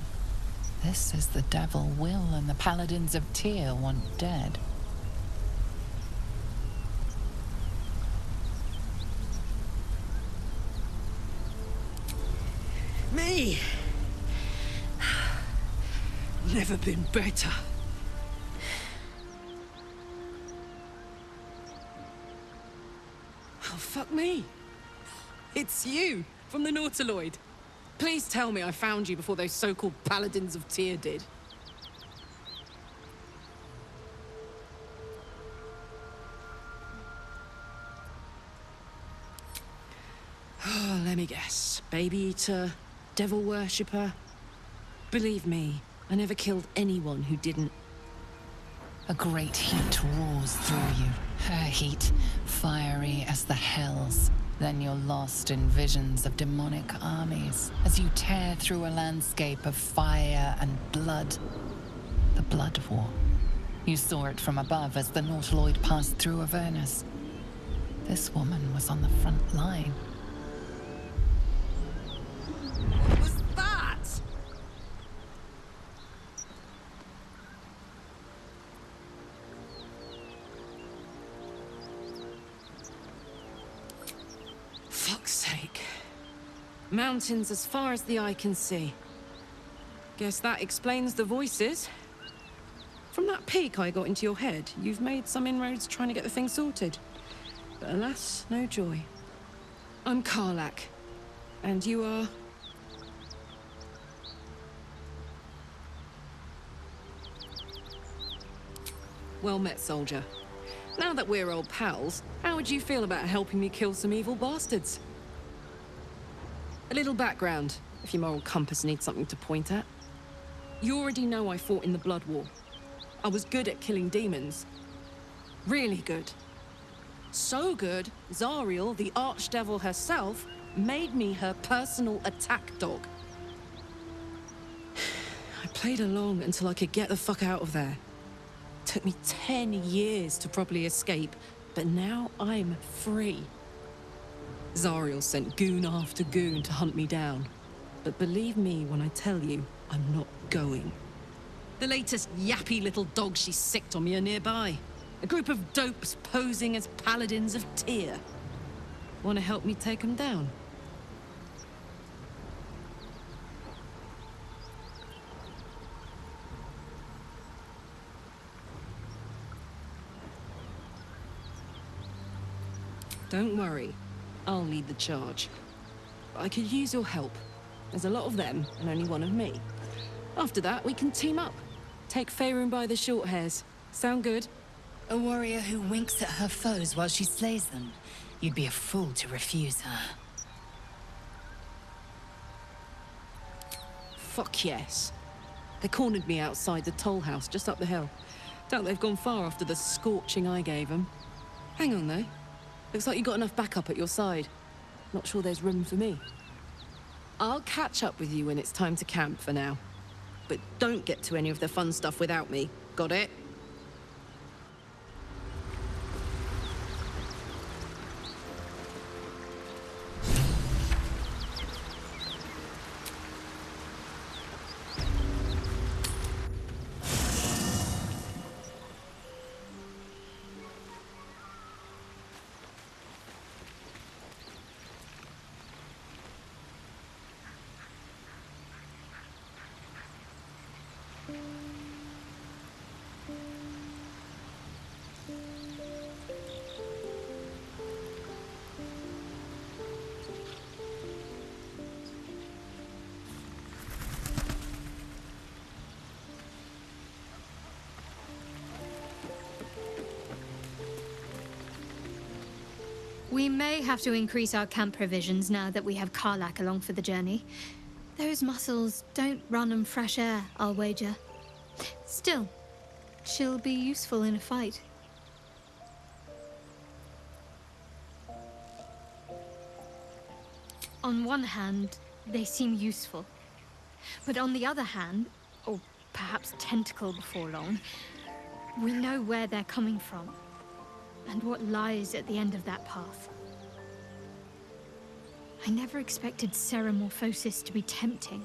S6: This is the devil Will and the paladins of Tyr want dead.
S15: Me! Never been better. Oh, fuck me. It's you, from the Nautiloid. Please tell me I found you before those so-called paladins of Tyr did. Oh, let me guess. Baby eater, devil worshipper. Believe me, I never killed anyone who didn't.
S6: A great heat roars through you. Her heat, fiery as the hells. Then you're lost in visions of demonic armies as you tear through a landscape of fire and blood. The Blood War. You saw it from above as the Nautiloid passed through Avernus. This woman was on the front line.
S15: What was that? Fuck's sake. Mountains as far as the eye can see. Guess that explains the voices. From that peek I got into your head, you've made some inroads trying to get the thing sorted. But alas, no joy. I'm Karlach. And you are... Well met, soldier. Now that we're old pals, how would you feel about helping me kill some evil bastards? A little background, if your moral compass needs something to point at. You already know I fought in the Blood War. I was good at killing demons. Really good. So good, Zariel, the archdevil herself, made me her personal attack dog. I played along until I could get the fuck out of there. Took me 10 years to properly escape, but now I'm free. Zariel sent goon after goon to hunt me down. But believe me when I tell you, I'm not going. The latest yappy little dogs she sicked on me are nearby. A group of dopes posing as paladins of Tyr. Want to help me take them down? Don't worry, I'll lead the charge. But I could use your help. There's a lot of them, and only one of me. After that, we can team up. Take Faerun by the short hairs. Sound good?
S1: A warrior who winks at her foes while she slays them. You'd be a fool to refuse her.
S15: Fuck yes. They cornered me outside the toll house just up the hill. Doubt they've gone far after the scorching I gave them. Hang on, though. Looks like you got enough backup at your side. Not sure there's room for me. I'll catch up with you when it's time to camp for now. But don't get to any of the fun stuff without me. Got it?
S3: We may have to increase our camp provisions now that we have Karlak along for the journey. Those muscles don't run on fresh air, I'll wager. Still, she'll be useful in a fight. On one hand, they seem useful. But on the other hand, or perhaps tentacle before long, we know where they're coming from. And what lies at the end of that path. I never expected Ceramorphosis to be tempting.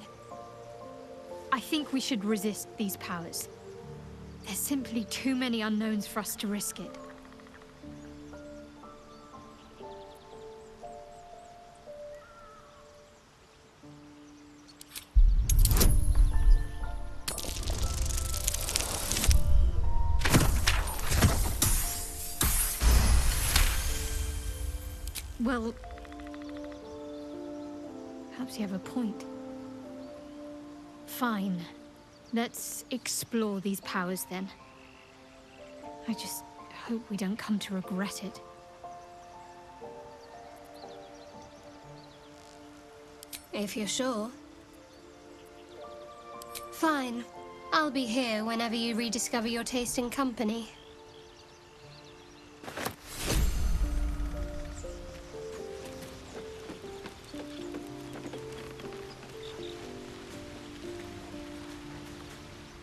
S3: I think we should resist these powers. There's simply too many unknowns for us to risk it. Well, perhaps you have a point. Fine. Let's explore these powers then. I just hope we don't come to regret it.
S16: If you're sure. Fine. I'll be here whenever you rediscover your taste in company.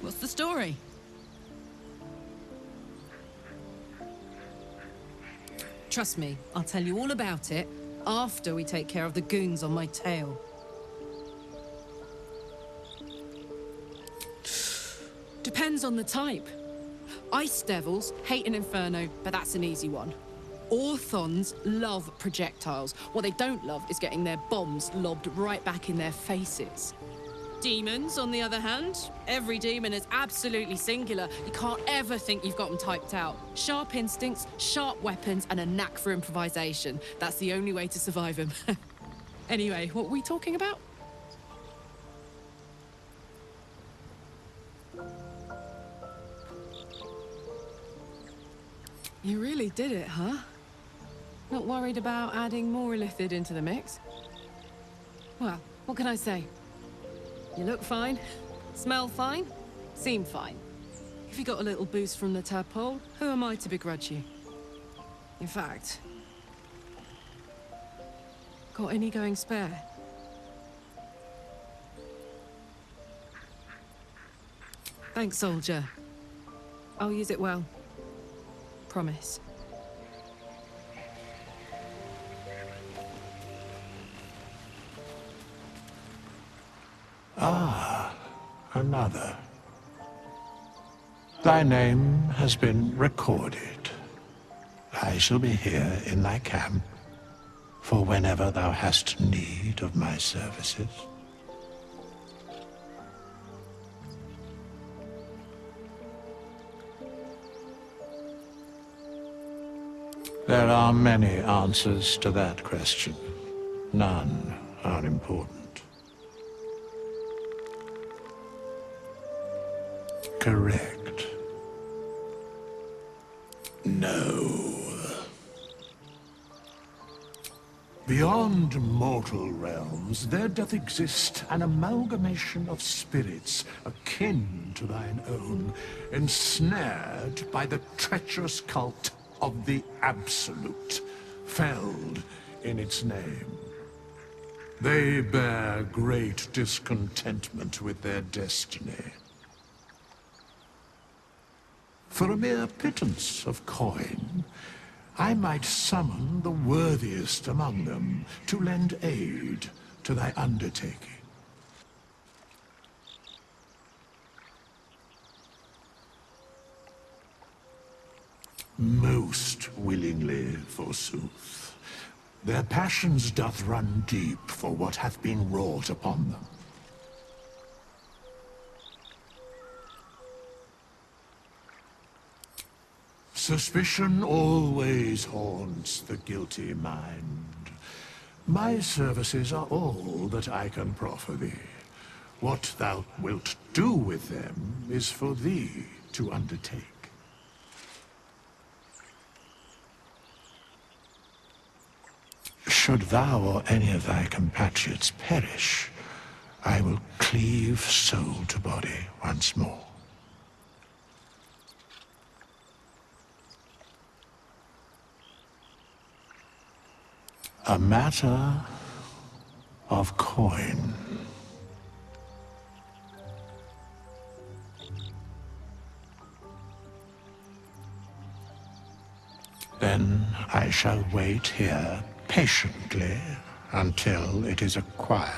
S15: What's the story? Trust me, I'll tell you all about it after we take care of the goons on my tail. Depends on the type. Ice devils hate an inferno, but that's an easy one. Orthons love projectiles. What they don't love is getting their bombs lobbed right back in their faces. Demons, on the other hand, every demon is absolutely singular. You can't ever think you've got them typed out. Sharp instincts, sharp weapons, and a knack for improvisation. That's the only way to survive them. Anyway, what were we talking about? You really did it, huh? Not worried about adding more illithid into the mix? Well, what can I say? You look fine, smell fine, seem fine. If you got a little boost from the tadpole, who am I to begrudge you? In fact, got any going spare? Thanks, soldier. I'll use it well. Promise.
S17: Ah, another. Thy name has been recorded. I shall be here in thy camp for whenever thou hast need of my services. There are many answers to that question. None are important. Correct. No. Beyond mortal realms, there doth exist an amalgamation of spirits akin to thine own, ensnared by the treacherous cult of the Absolute, felled in its name. They bear great discontentment with their destiny. For a mere pittance of coin, I might summon the worthiest among them to lend aid to thy undertaking. Most willingly, forsooth. Their passions doth run deep for what hath been wrought upon them. Suspicion always haunts the guilty mind. My services are all that I can proffer thee. What thou wilt do with them is for thee to undertake. Should thou or any of thy compatriots perish, I will cleave soul to body once more. A matter of coin. Then I shall wait here patiently until it is acquired.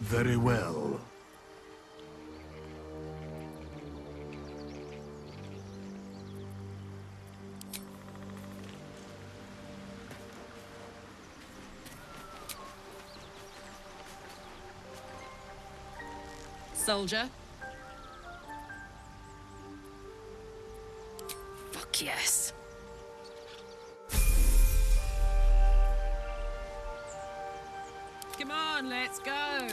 S17: Very well.
S15: Soldier?
S1: Fuck yes.
S15: Come on, let's go.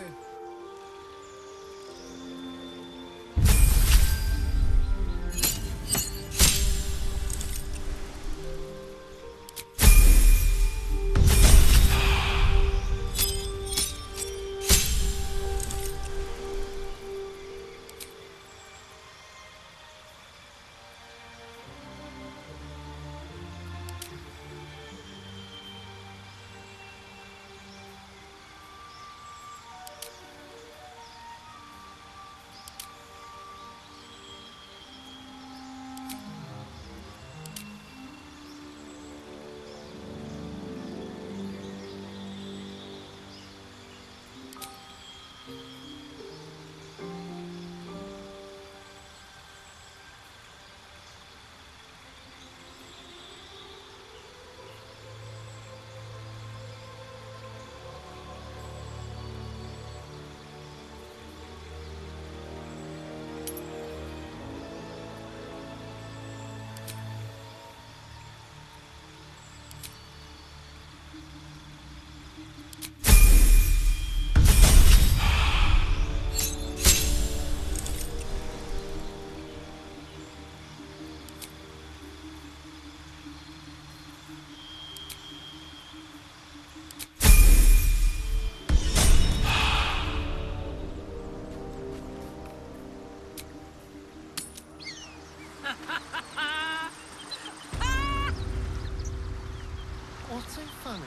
S2: What's so funny?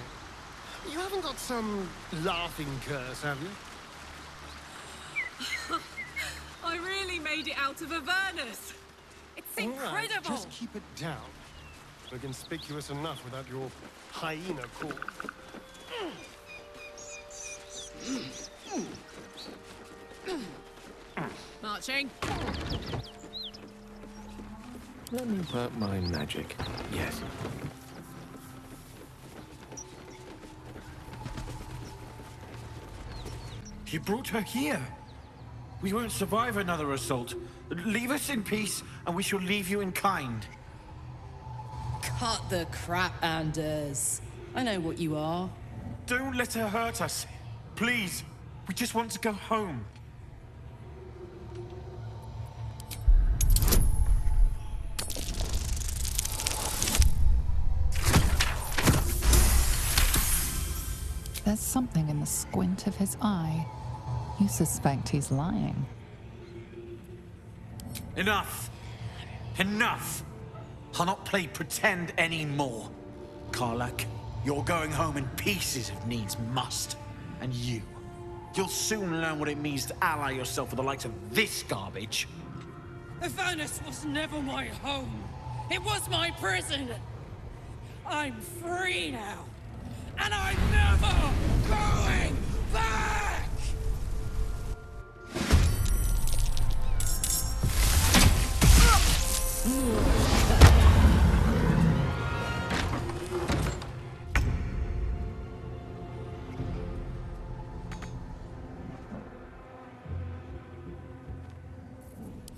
S2: You haven't got some laughing curse, have you?
S15: finally made it out of Avernus. It's incredible.
S2: Right, just keep it down. We're conspicuous enough without your hyena call.
S15: Marching.
S5: Let me work my magic. Yes.
S14: You brought her here. We won't survive another assault. Leave us in peace, and we shall leave you in kind.
S15: Cut the crap, Anders. I know what you are.
S14: Don't let her hurt us. Please. We just want to go home.
S6: There's something in the squint of his eye. You suspect he's lying.
S14: Enough! Enough! I'll not play pretend anymore. Karlak, you're going home in pieces if needs must. And you'll soon learn what it means to ally yourself with the likes of this garbage.
S15: Avernus was never my home. It was my prison. I'm free now. And I'm never going back!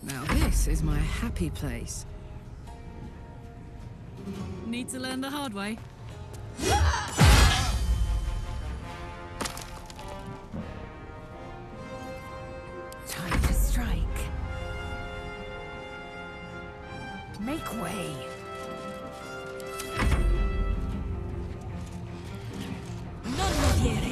S15: Now this is my happy place. Need to learn the hard way.
S8: Time to strike. Make way. None here.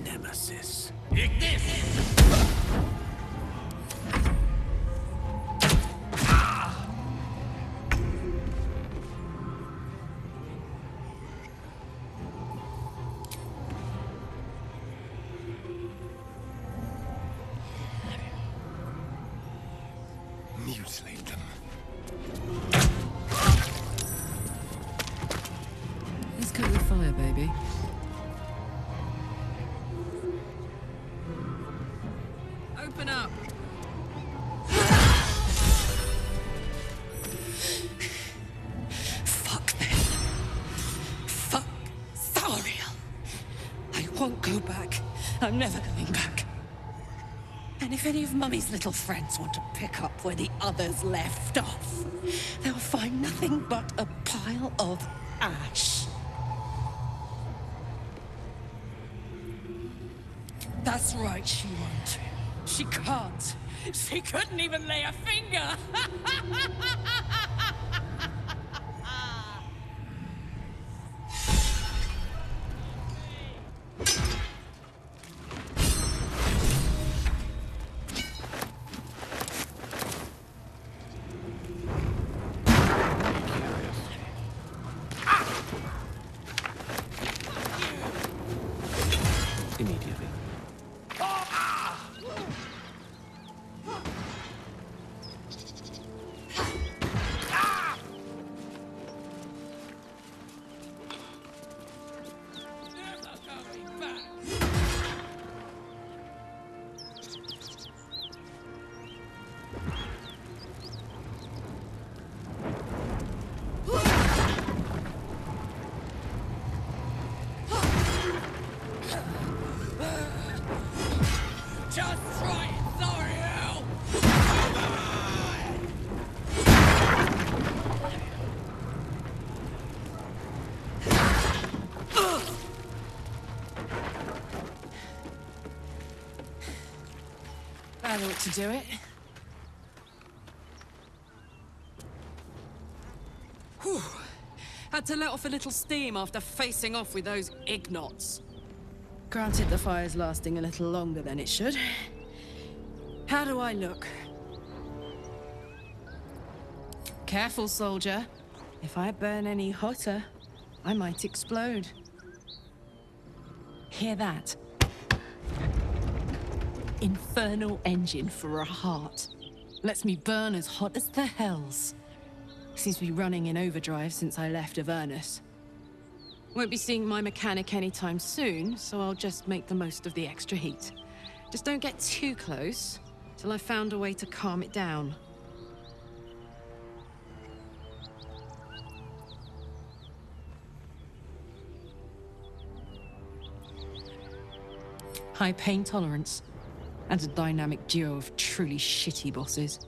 S2: Nemesis. Mutilate them.
S15: Let's coat the fire, baby. Open up. Fuck them. Fuck Thariel. I won't go back. I'm never going back. And if any of Mummy's little friends want to pick up where the others left off, they'll find nothing but a pile of ash. That's right, she won't. She can't. She couldn't even lay a finger.
S5: Immediately.
S15: Just try it, Thariel! That ought to do it. Whew. Had to let off a little steam after facing off with those ignots. Granted, the fire's lasting a little longer than it should. How do I look? Careful, soldier. If I burn any hotter, I might explode. Hear that? Infernal engine for a heart. Lets me burn as hot as the hells. Seems to be running in overdrive since I left Avernus. Won't be seeing my mechanic anytime soon, so I'll just make the most of the extra heat. Just don't get too close till I've found a way to calm it down. High pain tolerance, and a dynamic duo of truly shitty bosses.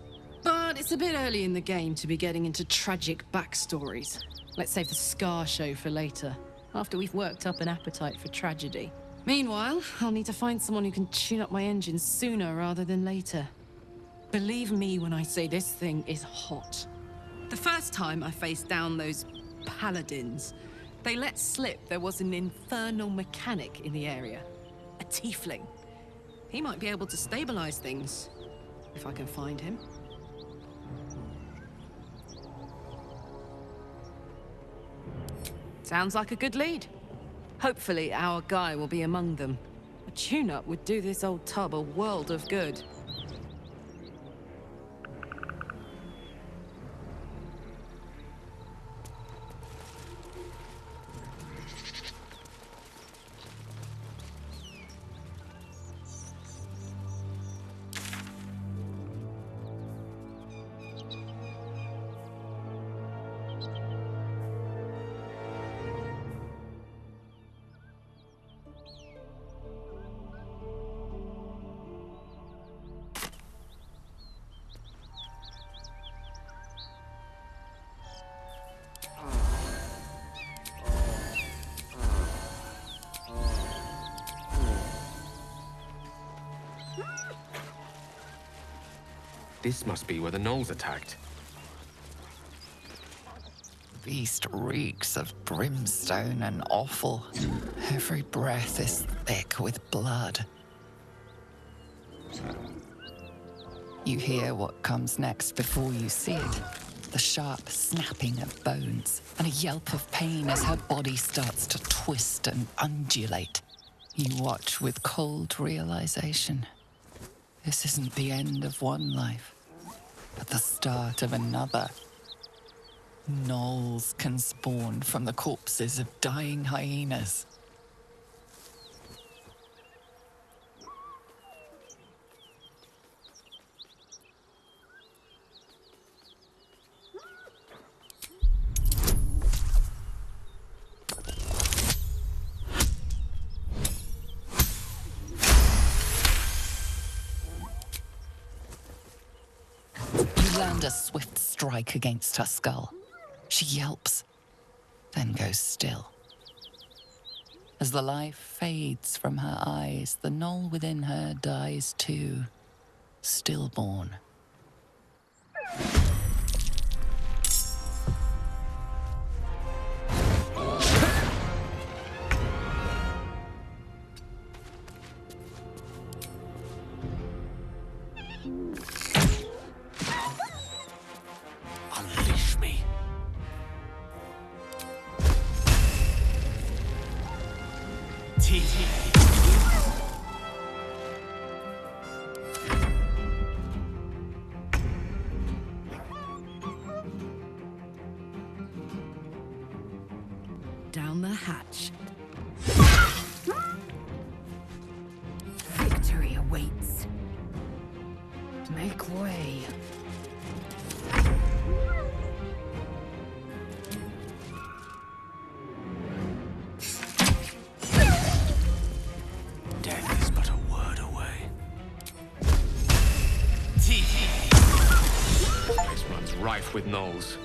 S15: But it's a bit early in the game to be getting into tragic backstories. Let's save the Scar show for later, after we've worked up an appetite for tragedy. Meanwhile, I'll need to find someone who can tune up my engine sooner rather than later. Believe me when I say this thing is hot. The first time I faced down those paladins, they let slip there was an infernal mechanic in the area. A tiefling. He might be able to stabilize things, if I can find him. Sounds like a good lead. Hopefully our guy will be among them. A tune-up would do this old tub a world of good.
S5: This must be where the gnolls attacked.
S6: Beast reeks of brimstone and offal. Every breath is thick with blood. You hear what comes next before you see it. The sharp snapping of bones and a yelp of pain as her body starts to twist and undulate. You watch with cold realization. This isn't the end of one life, but the start of another. Gnolls can spawn from the corpses of dying hyenas. Land a swift strike against her skull. She yelps, then goes still. As the life fades from her eyes, the gnoll within her dies too, stillborn.
S15: Down the hatch.
S1: Victory awaits. Make way.
S5: Death is but a word away. This one's rife with gnolls.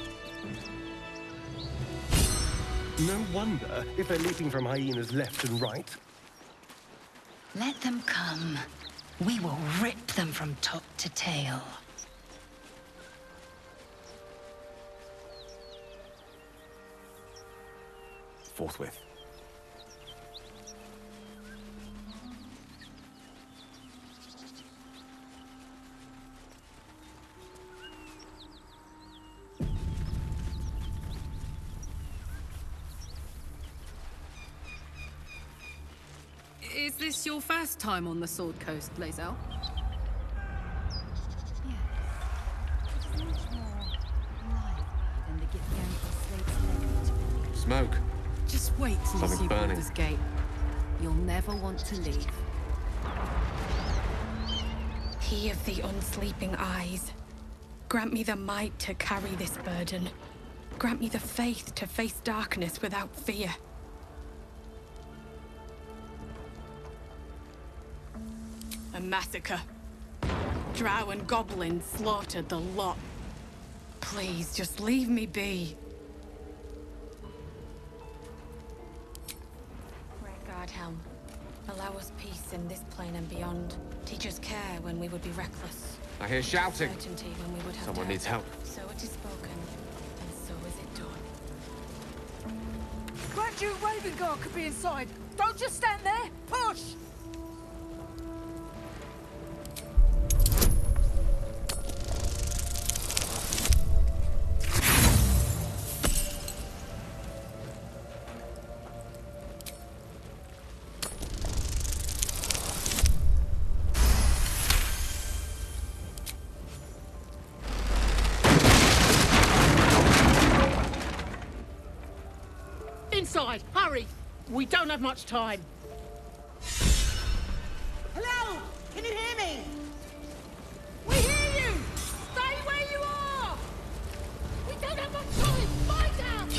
S2: No wonder if they're leaping from hyenas left and right.
S1: Let them come. We will rip them from top to tail.
S5: forthwith.
S15: Is this your first time on the Sword Coast, Lae'zel?
S5: Smoke.
S15: Just wait till you
S5: Something's
S15: see
S5: burning.
S15: Baldur's Gate. You'll never want to leave.
S18: He of the unsleeping eyes, grant me the might to carry this burden. Grant me the faith to face darkness without fear. A massacre. Drow and goblins slaughtered the lot. Please, just leave me be. Great God, Helm. Allow us peace in this plane and beyond. Teach us care when we would be reckless.
S5: I hear shouting.
S18: Certainty when we would have
S5: Someone
S18: doubt.
S5: needs help.
S18: So it is spoken, and so is it done.
S19: Grand Duke Ravengard could be inside. Don't just stand there. Push! Inside, hurry! We don't have much time.
S8: Hello? Can you hear me?
S19: We hear you! Stay where you are! We don't have much time! Find out!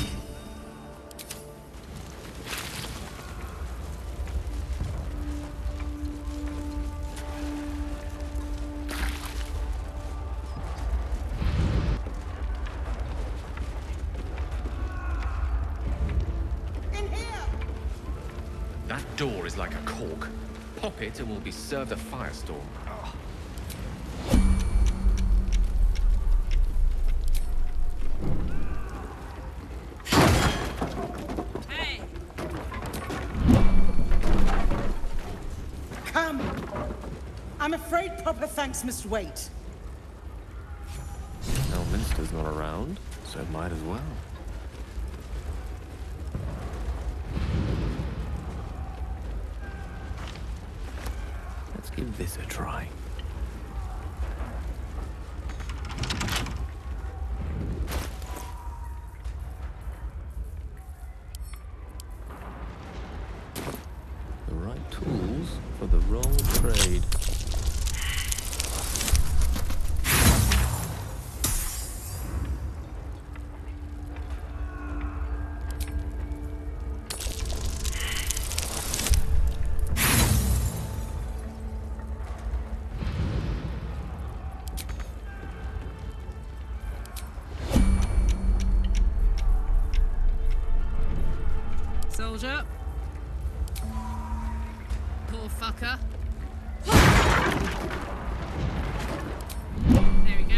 S5: That door is like a cork. Pop it and we'll be served a firestorm.
S18: Hey!
S8: Come! I'm afraid proper thanks must wait.
S5: Elminster's not around, so it might as well. Let's give this a try. The right tools for the wrong trade.
S15: Soldier. Poor fucker. There we go.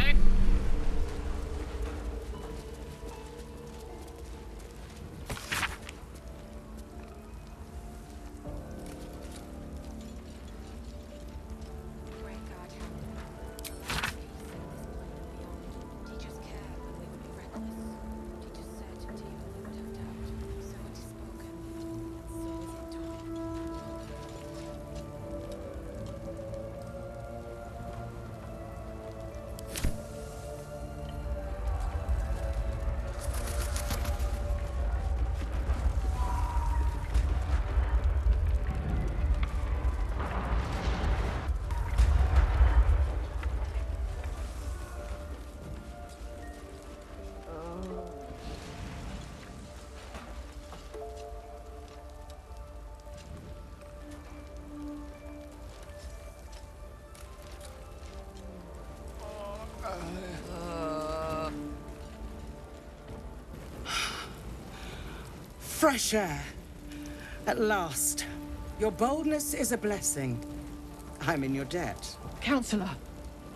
S8: Fresh air. At last. Your boldness is a blessing. I'm in your debt.
S19: Counselor,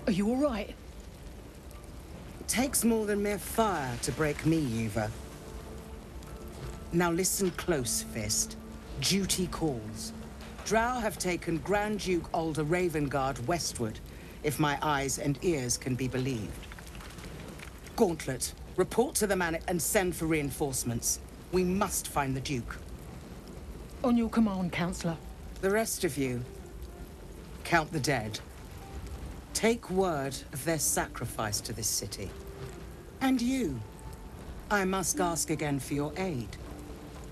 S19: are you all right?
S8: It takes more than mere fire to break me, Yuva. Now listen close, Fist. Duty calls. Drow have taken Grand Duke Alder Ravengard westward, if my eyes and ears can be believed. Gauntlet, report to the man and send for reinforcements. We must find the Duke.
S19: On your command, Counselor.
S8: The rest of you, count the dead. Take word of their sacrifice to this city. And you, I must ask again for your aid.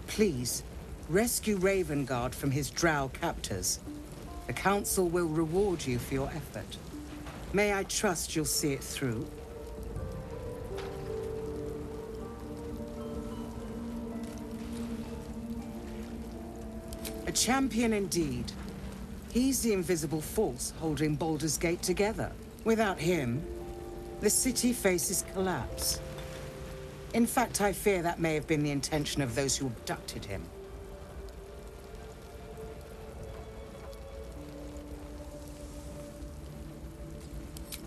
S8: Please, rescue Ravengard from his drow captors. The Council will reward you for your effort. May I trust you'll see it through? A champion indeed. He's the invisible force holding Baldur's Gate together. Without him, the city faces collapse. In fact, I fear that may have been the intention of those who abducted him.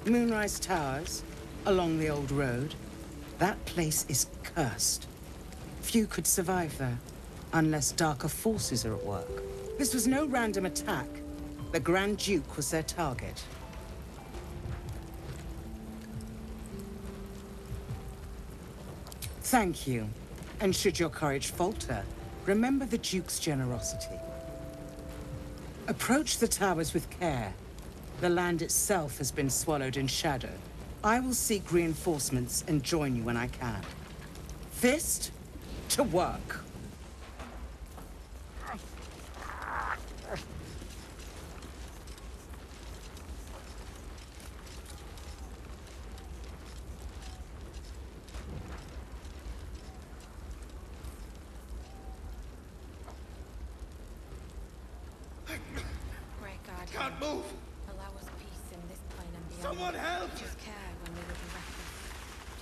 S8: Moonrise Towers, along the old road. That place is cursed. Few could survive there, unless darker forces are at work. This was no random attack. The Grand Duke was their target. Thank you. And should your courage falter, remember the Duke's generosity. Approach the towers with care. The land itself has been swallowed in shadow. I will seek reinforcements and join you when I can. Fist, to work.
S19: Can't move!
S18: Allow us peace in this plane and beyond.
S19: Someone help!
S18: Teach us care when we would be reckless.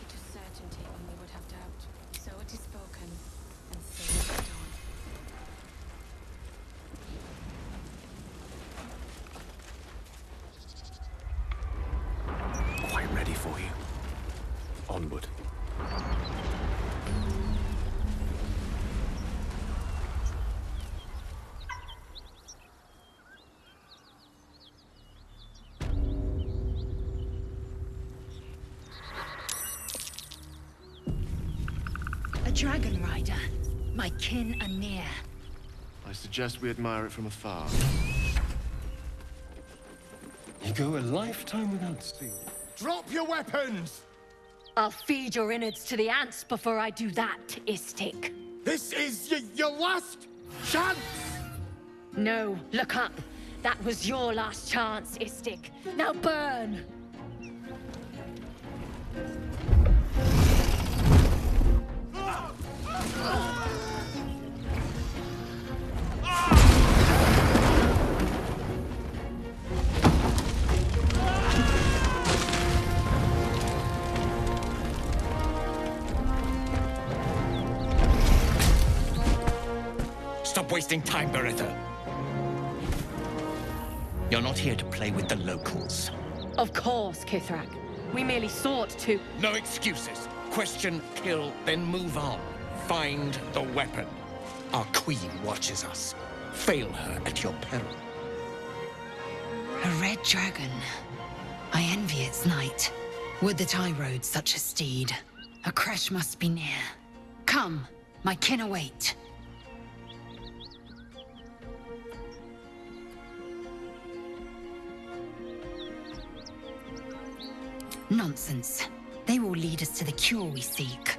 S18: Teach us certainty when we would have doubt. So it is spoken, and so it is done.
S13: Quite ready for you. Onward.
S1: Dragon rider. My kin are near.
S5: I suggest we admire it from afar.
S2: You go a lifetime without seeing.
S19: Drop your weapons!
S9: I'll feed your innards to the ants before I do that, Istik.
S19: This is your last chance!
S9: No, look up. That was your last chance, Istik. Now burn!
S4: Stop wasting time, Beretta. You're not here to play with the locals.
S9: Of course, Kithrak. We merely sought to...
S4: No excuses. Question, kill, then move on. Find the weapon. Our queen watches us. Fail her at your peril.
S1: A red dragon. I envy its knight. Would that I rode such a steed. A crash must be near. Come, my kin await. Nonsense. They will lead us to the cure we seek.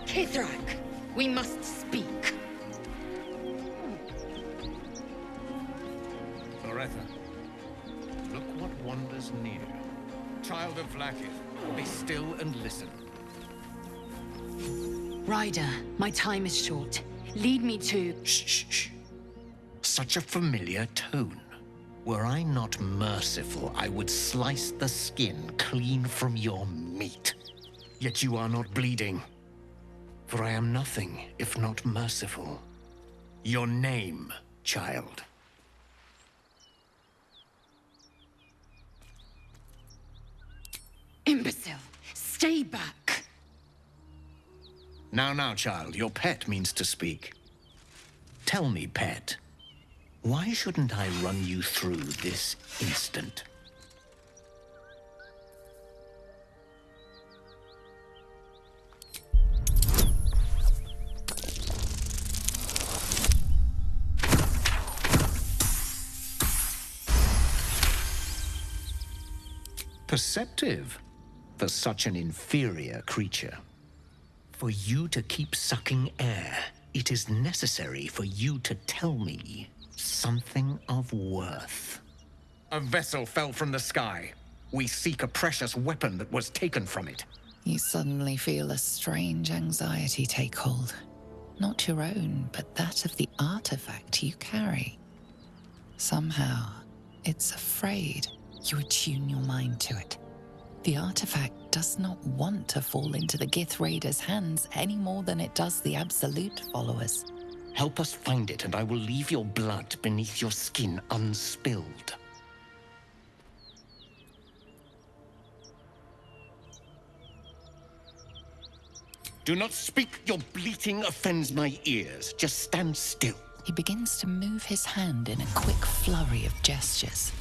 S1: Kithrak, we must speak.
S4: Beretta, look what wanders near. Child of Vlaakith, be still and listen.
S1: Ryder, my time is short. Lead me to...
S4: Shh. Such a familiar tone. Were I not merciful, I would slice the skin clean from your meat. Yet you are not bleeding. For I am nothing if not merciful. Your name, child.
S1: Imbecile! Stay back!
S4: Now, child, your pet means to speak. Tell me, pet, why shouldn't I run you through this instant? Perceptive for such an inferior creature. For you to keep sucking air, it is necessary for you to tell me something of worth. A vessel fell from the sky. We seek a precious weapon that was taken from it.
S6: You suddenly feel a strange anxiety take hold. Not your own, but that of the artifact you carry. Somehow, it's afraid. You attune your mind to it. The artifact does not want to fall into the Gith Raiders' hands any more than it does the Absolute followers.
S4: Help us find it, and I will leave your blood beneath your skin unspilled. Do not speak. Your bleating offends my ears. Just stand still.
S6: He begins to move his hand in a quick flurry of gestures.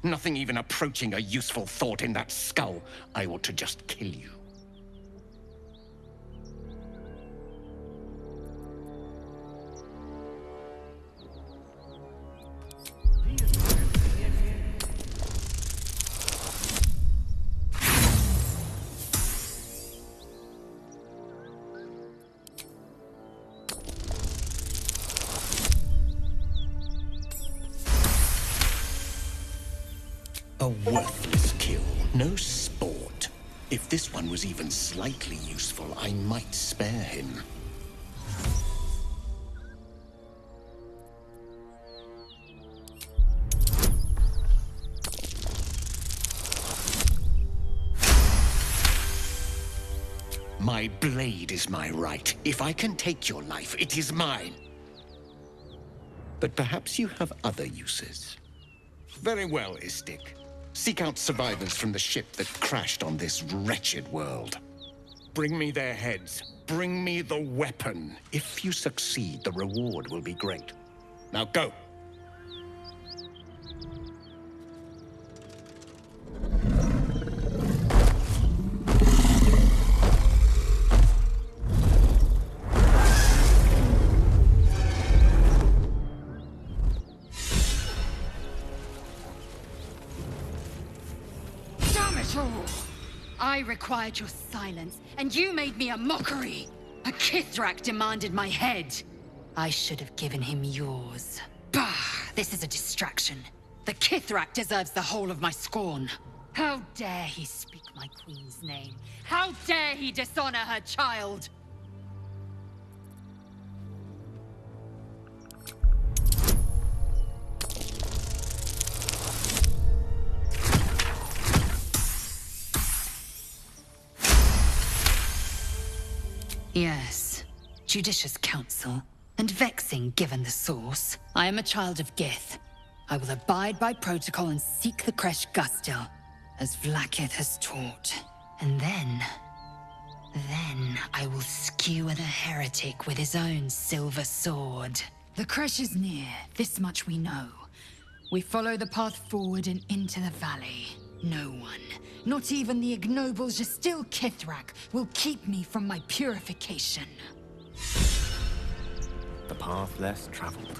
S4: Nothing even approaching a useful thought in that skull. I ought to just kill you. A worthless kill, no sport. If this one was even slightly useful, I might spare him. My blade is my right. If I can take your life, it is mine. But perhaps you have other uses. Very well, Istik. Seek out survivors from the ship that crashed on this wretched world. Bring me their heads. Bring me the weapon. If you succeed, the reward will be great. Now go.
S1: I required your silence, and you made me a mockery. A Kithrak demanded my head. I should have given him yours. Bah! This is a distraction. The Kithrak deserves the whole of my scorn. How dare he speak my queen's name? How dare he dishonor her child? Yes, judicious counsel, and vexing given the source. I am a child of Gith. I will abide by protocol and seek the Kresh Gustil, as Vlaakith has taught. And then I will skewer the heretic with his own silver sword. The Kresh is near, this much we know. We follow the path forward and into the valley. No one, not even the ignoble Gestil Kithrak, will keep me from my purification.
S20: The path less traveled.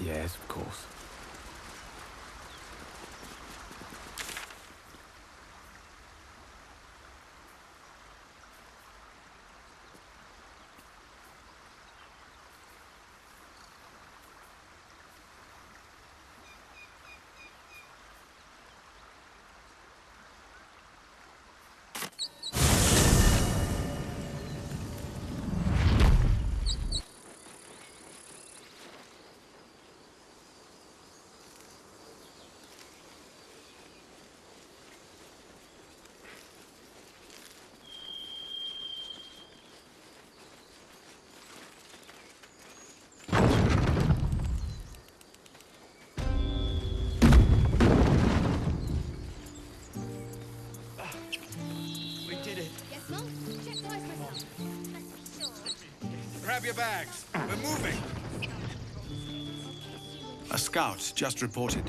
S20: Yes, of course.
S21: Grab your bags. We're moving.
S22: A scout just reported.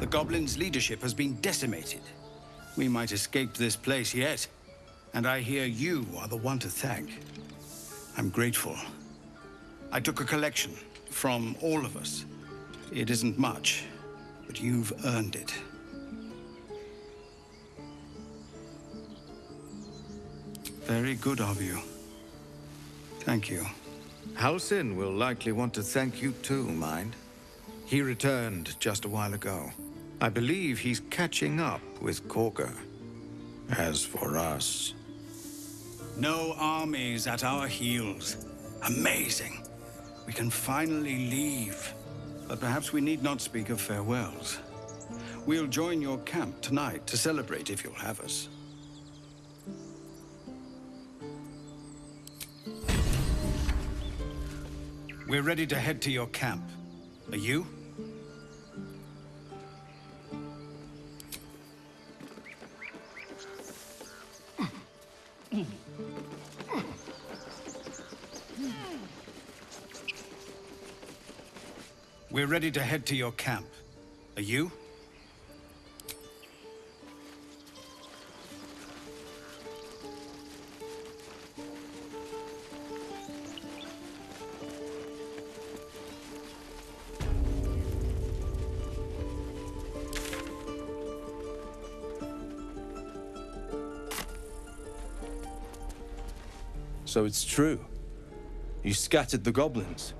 S22: The goblins' leadership has been decimated. We might escape this place yet. And I hear you are the one to thank. I'm grateful. I took a collection from all of us. It isn't much, but you've earned it. Very good of you. Thank you.
S21: Halsin will likely want to thank you too, mind. He returned just a while ago. I believe he's catching up with Korga. As for us...
S22: No armies at our heels. Amazing. We can finally leave. But perhaps we need not speak of farewells. We'll join your camp tonight to celebrate if you'll have us. We're ready to head to your camp. Are you? We're ready to head to your camp. Are you?
S23: So it's true. You scattered the goblins.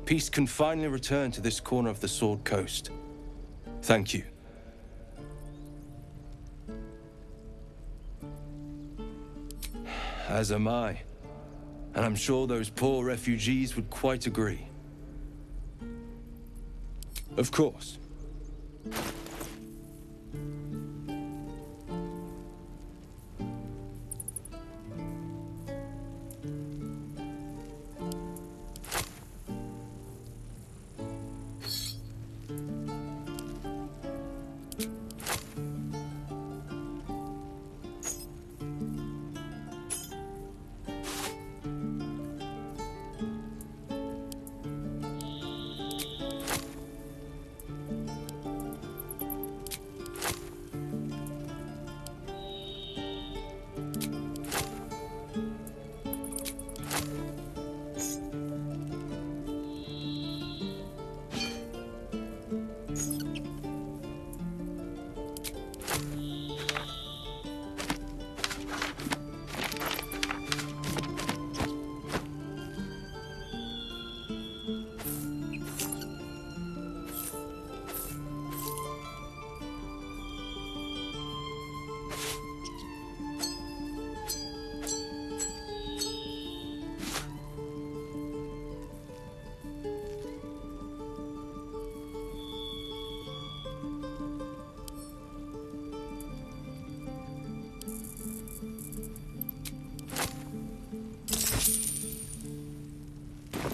S23: Peace can finally return to this corner of the Sword Coast. Thank you. As am I. And I'm sure those poor refugees would quite agree. Of course.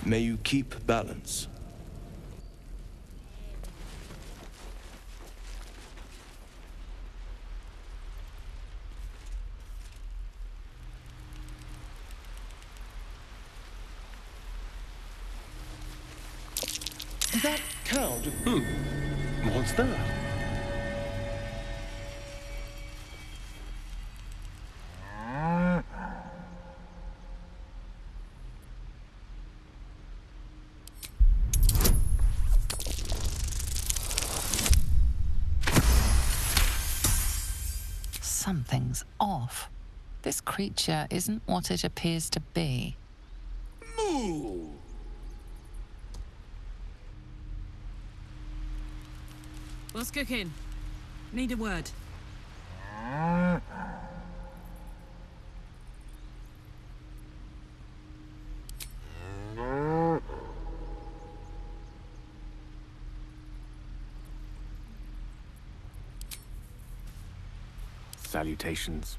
S23: May you keep balance.
S2: Did that count? What's that?
S6: Something's off. This creature isn't what it appears to be.
S7: Moo!
S15: What's cooking? Need a word.
S20: Salutations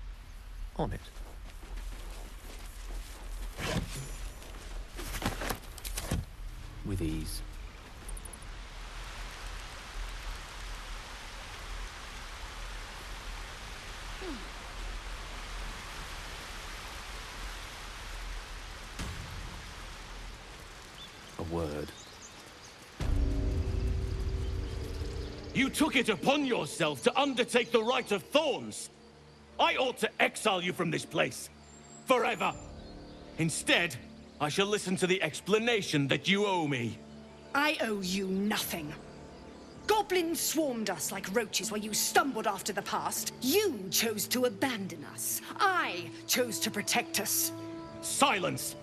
S20: on it. With ease. A word.
S7: You took it upon yourself to undertake the Rite of Thorns. I ought to exile you from this place. Forever. Instead, I shall listen to the explanation that you owe me.
S10: I owe you nothing. Goblins swarmed us like roaches while you stumbled after the past. You chose to abandon us. I chose to protect us.
S7: Silence!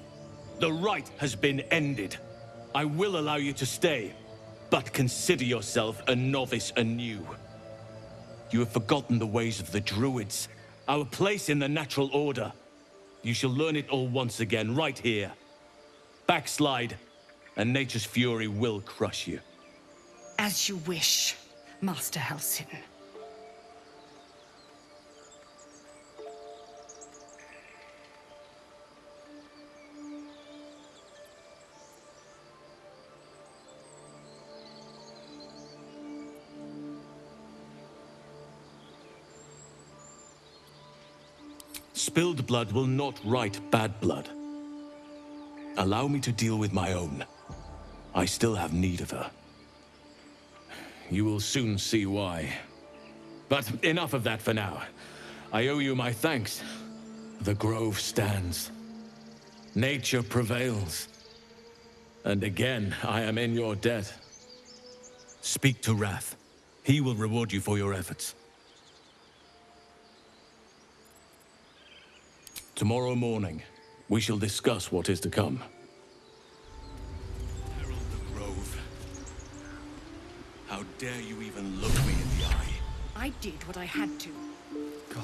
S7: The rite has been ended. I will allow you to stay, but consider yourself a novice anew. You have forgotten the ways of the druids, our place in the natural order. You shall learn it all once again, right here. Backslide, and nature's fury will crush you.
S10: As you wish, Master Halsin.
S7: Spilled blood will not right bad blood. Allow me to deal with my own. I still have need of her. You will soon see why. But enough of that for now. I owe you my thanks. The grove stands. Nature prevails. And again, I am in your debt. Speak to Wrath. He will reward you for your efforts. Tomorrow morning, we shall discuss what is to come. Herald the Grove. How dare you even look me in the eye?
S10: I did what I had to.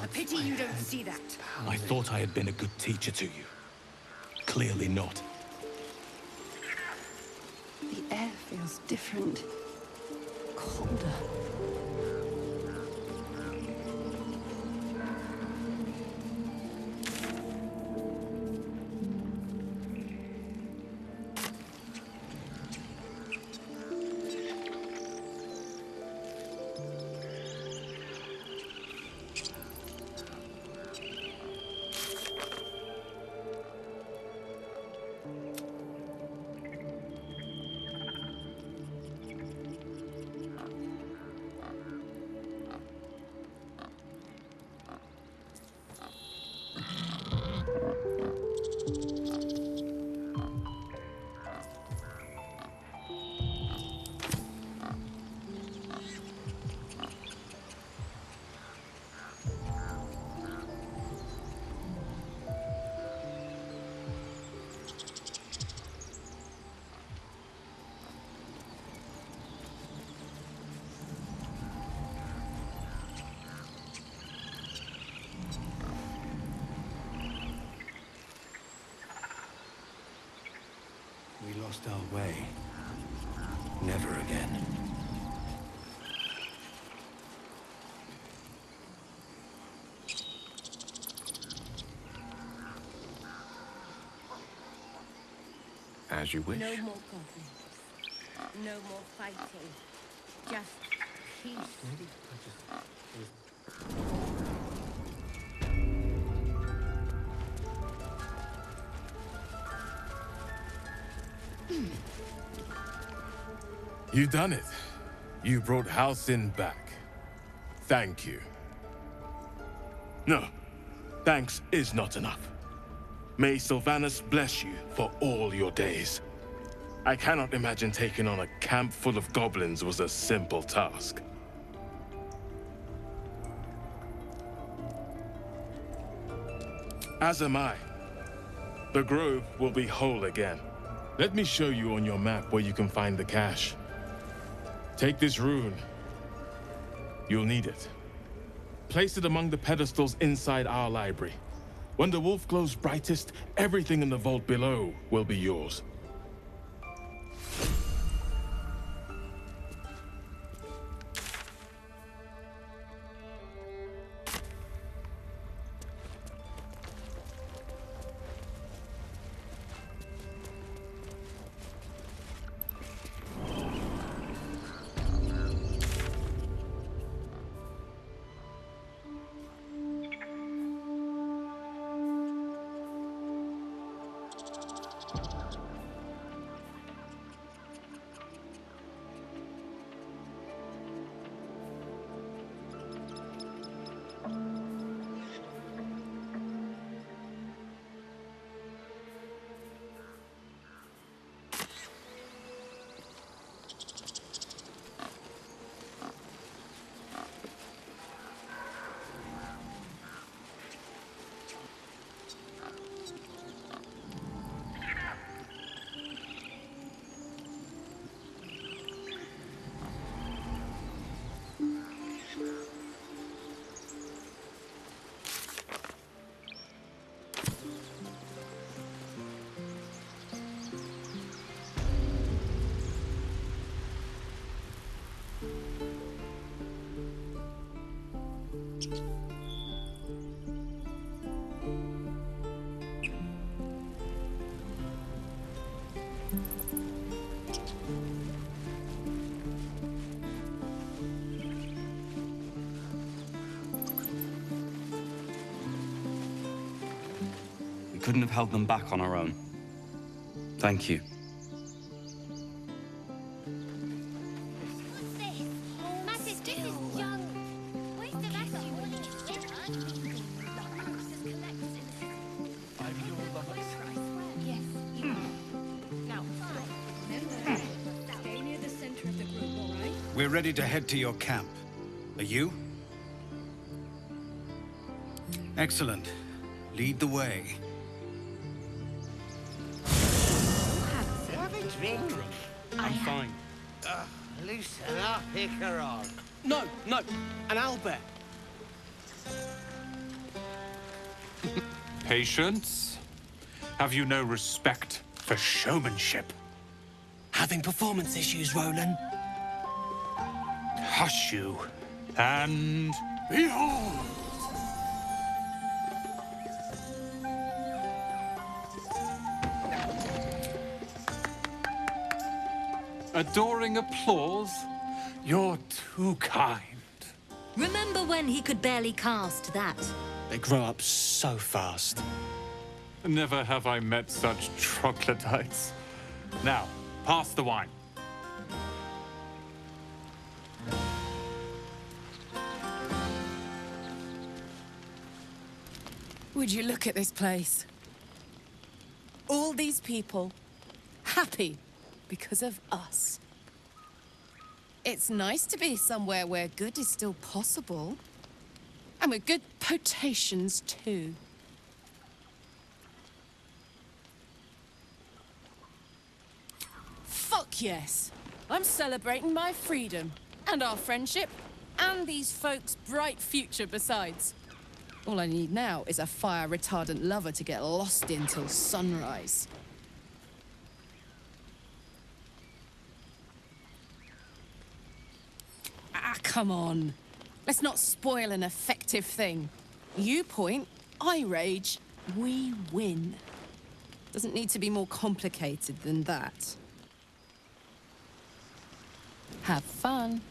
S10: A pity you don't see that.
S7: I thought I had been a good teacher to you. Clearly not.
S15: The air feels different. Colder.
S21: We lost our way. Never again.
S20: As you wish.
S8: No more goblins. No more fighting. Just peace.
S11: You done it. You brought Halsin back. Thank you. No, thanks is not enough. May Sylvanas bless you for all your days. I cannot imagine taking on a camp full of goblins was a simple task. As am I. The grove will be whole again. Let me show you on your map where you can find the cache. Take this rune. You'll need it. Place it among the pedestals inside our library. When the wolf glows brightest, everything in the vault below will be yours.
S3: Couldn't have held them back on our own. Thank you.
S22: We're ready to head to your camp. Are you? Excellent. Lead the way.
S12: Have a drink.
S4: I'm fine.
S12: Loosen up, Icaron.
S4: No, an owlbear.
S13: Patience? Have you no respect for showmanship?
S4: Having performance issues, Roland.
S13: Hush you, and behold! Adoring applause? You're too kind.
S16: Remember when he could barely cast that?
S4: They grow up so fast.
S13: Never have I met such troglodytes. Now, pass the wine.
S15: Would you look at this place? All these people happy because of us. It's nice to be somewhere where good is still possible. And with good potations, too. Fuck yes! I'm celebrating my freedom, and our friendship, and these folks' bright future besides. All I need now is a fire-retardant lover to get lost in till sunrise. Ah, come on. Let's not spoil an effective thing. You point, I rage, we win. Doesn't need to be more complicated than that. Have fun.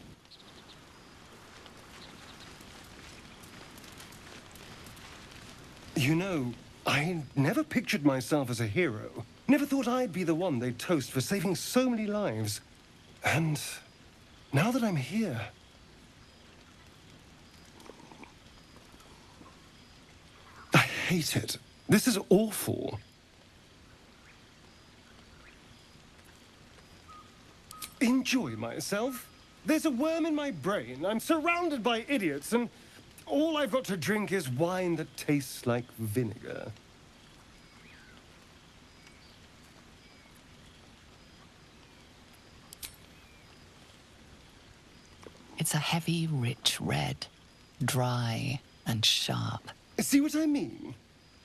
S2: You know, I never pictured myself as a hero. Never thought I'd be the one they'd toast for saving so many lives. And now that I'm here... I hate it. This is awful. Enjoy myself. There's a worm in my brain. I'm surrounded by idiots, and All I've got to drink is wine that tastes like vinegar.
S6: It's a heavy, rich red, dry and sharp.
S2: See what I mean?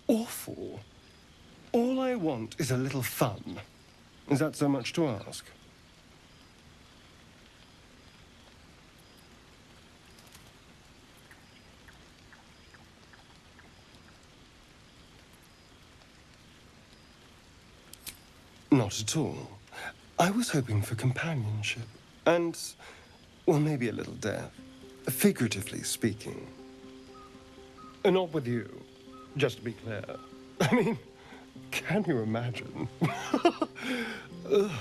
S2: Awful. All I want is a little fun. Is that so much to ask? Not at all. I was hoping for companionship. And, well, maybe a little death. Figuratively speaking. Not with you, just to be clear. I mean, can you imagine? Ugh,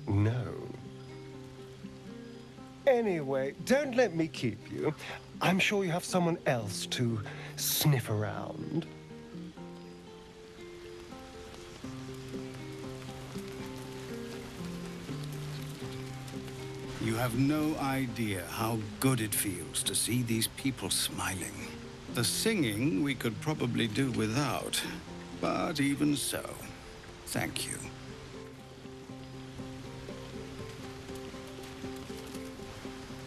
S2: no. Anyway, don't let me keep you. I'm sure you have someone else to sniff around.
S21: You have no idea how good it feels to see these people smiling. The singing we could probably do without, but even so, thank you.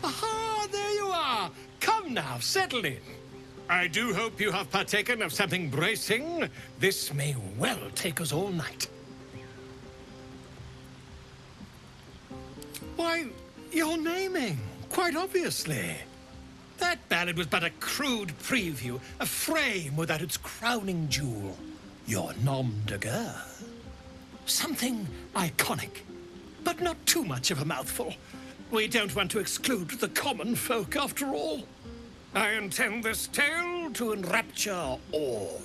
S4: Aha, there you are. Come now, settle in. I do hope you have partaken of something bracing. This may well take us all night. Why, you're naming, quite obviously. That ballad was but a crude preview, a frame without its crowning jewel. Your nom de guerre. Something iconic, but not too much of a mouthful. We don't want to exclude the common folk, after all. I intend this tale to enrapture all.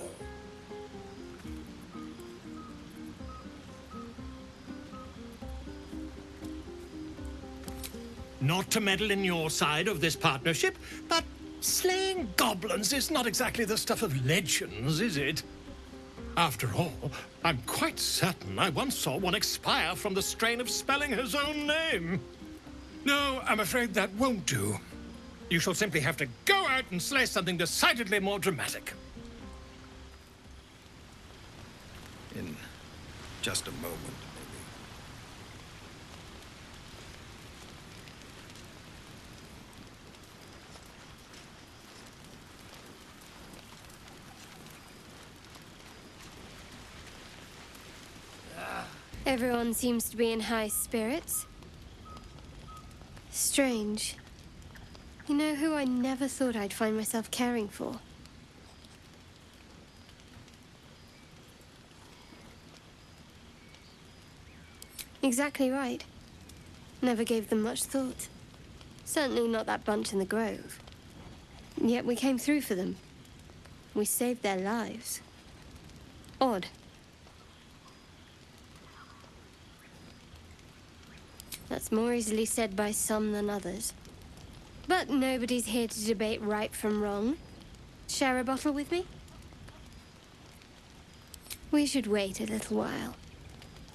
S4: Not to meddle in your side of this partnership, but slaying goblins is not exactly the stuff of legends, is it? After all, I'm quite certain I once saw one expire from the strain of spelling his own name. No, I'm afraid that won't do. You shall simply have to go out and slay something decidedly more dramatic.
S21: In just a moment.
S14: Everyone seems to be in high spirits. Strange. You know who I never thought I'd find myself caring for? Exactly right. Never gave them much thought. Certainly not that bunch in the grove. Yet we came through for them. We saved their lives. Odd. That's more easily said by some than others. But nobody's here to debate right from wrong. Share a bottle with me? We should wait a little while.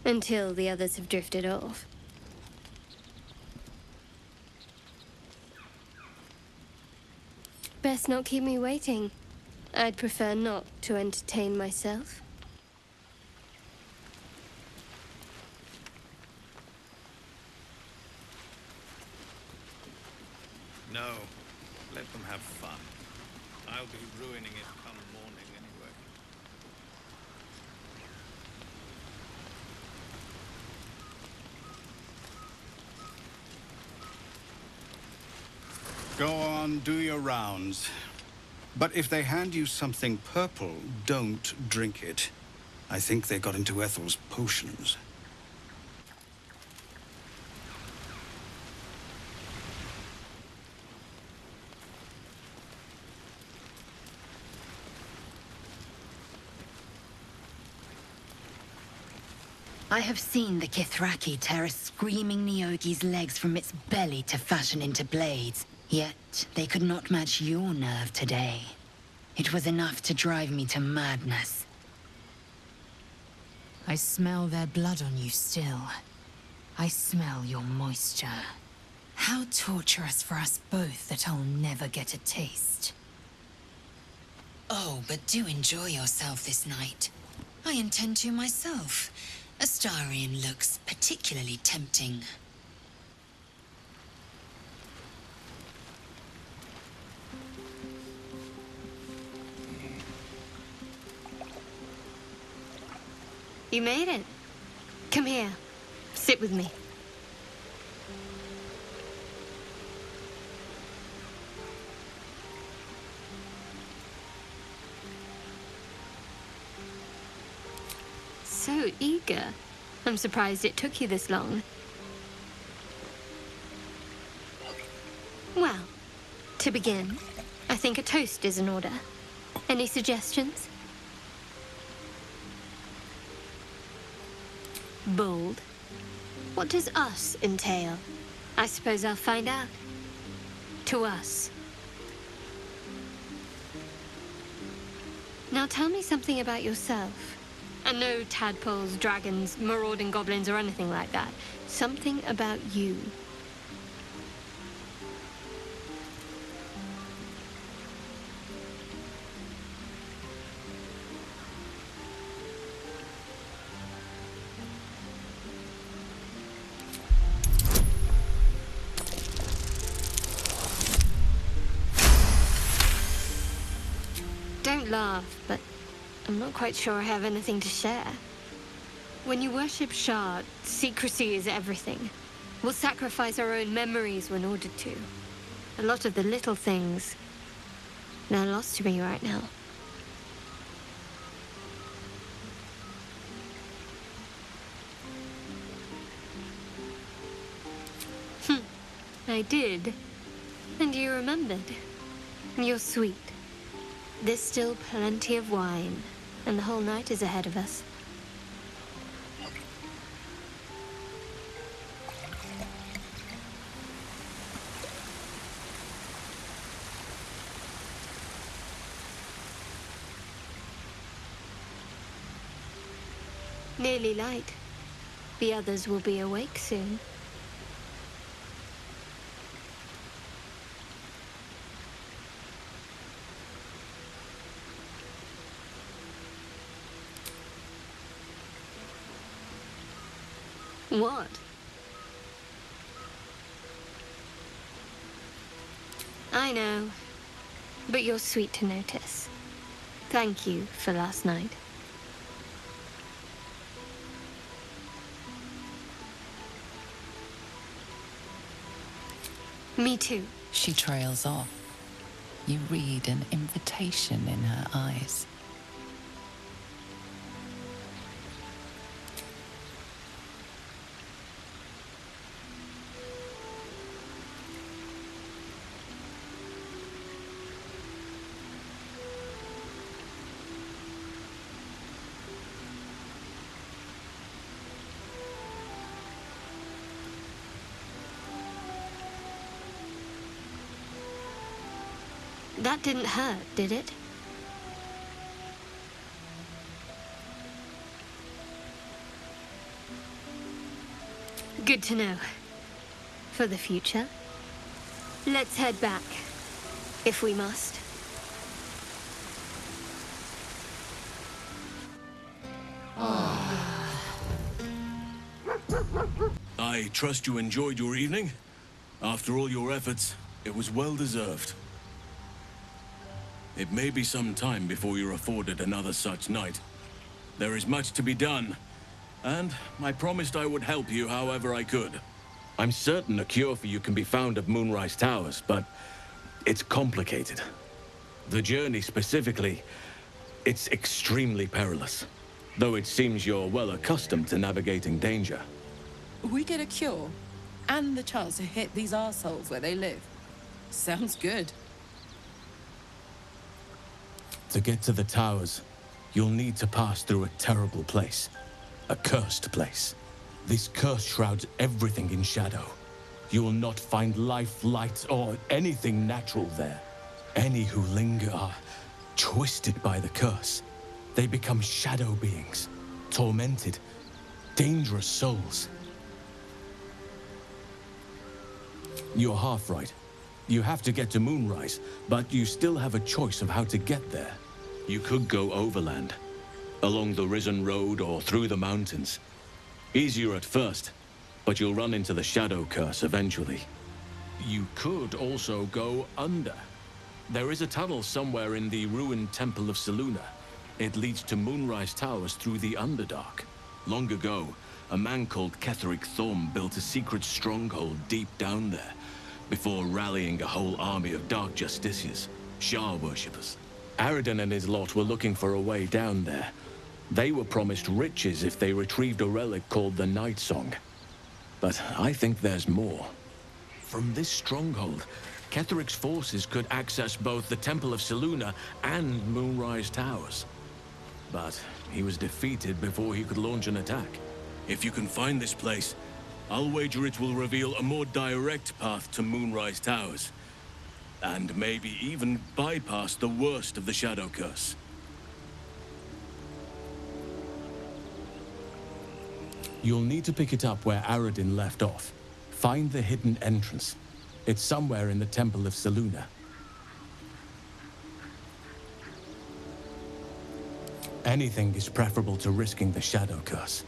S14: Until the others have drifted off. Best not keep me waiting. I'd prefer not to entertain myself.
S21: No, let them have fun. I'll be ruining it come morning anyway. Go on, do your rounds. But if they hand you something purple, don't drink it. I think they got into Ethel's potions.
S1: I have seen the Kithraki tear a screaming Nyogi's legs from its belly to fashion into blades. Yet they could not match your nerve today. It was enough to drive me to madness. I smell their blood on you still. I smell your moisture. How torturous for us both that I'll never get a taste. Oh, but do enjoy yourself this night. I intend to myself. Astarion looks particularly tempting.
S14: You made it. Come here. Sit with me. So eager. I'm surprised it took you this long. Well, to begin, I think a toast is in order. Any suggestions? Bold. What does us entail? I suppose I'll find out. To us. Now tell me something about yourself. And no tadpoles, dragons, marauding goblins, or anything like that. Something about you. Don't laugh, but I'm not quite sure I have anything to share. When you worship Shard, secrecy is everything. We'll sacrifice our own memories when ordered to. A lot of the little things, they're lost to me right now. I did. And you remembered. You're sweet. There's still plenty of wine, and the whole night is ahead of us. Nearly light. The others will be awake soon. What? I know, but you're sweet to notice. Thank you for last night. Me too.
S6: She trails off. You read an invitation in her eyes.
S14: That didn't hurt, did it? Good to know. For the future. Let's head back, if we must.
S7: I trust you enjoyed your evening. After all your efforts, it was well deserved. It may be some time before you're afforded another such night. There is much to be done, and I promised I would help you however I could. I'm certain a cure for you can be found at Moonrise Towers, but it's complicated. The journey specifically, it's extremely perilous, though it seems you're well accustomed to navigating danger.
S15: We get a cure, and the chance to hit these arseholes where they live. Sounds good.
S7: To get to the towers, you'll need to pass through a terrible place. A cursed place. This curse shrouds everything in shadow. You will not find life, light, or anything natural there. Any who linger are twisted by the curse. They become shadow beings, tormented, dangerous souls. You're half right. You have to get to Moonrise, but you still have a choice of how to get there. You could go overland, along the Risen Road or through the mountains. Easier at first, but you'll run into the Shadow Curse eventually. You could also go under. There is a tunnel somewhere in the ruined Temple of Selûne. It leads to Moonrise Towers through the Underdark. Long ago, a man called Ketheric Thorm built a secret stronghold deep down there, before rallying a whole army of Dark Justiciars, Shah worshippers. Aradin and his lot were looking for a way down there. They were promised riches if they retrieved a relic called the Night Song. But I think there's more. From this stronghold, Ketheric's forces could access both the Temple of Selûne and Moonrise Towers. But he was defeated before he could launch an attack. If you can find this place, I'll wager it will reveal a more direct path to Moonrise Towers. And maybe even bypass the worst of the Shadow Curse. You'll need to pick it up where Aradin left off. Find the hidden entrance. It's somewhere in the Temple of Selûne. Anything is preferable to risking the Shadow Curse.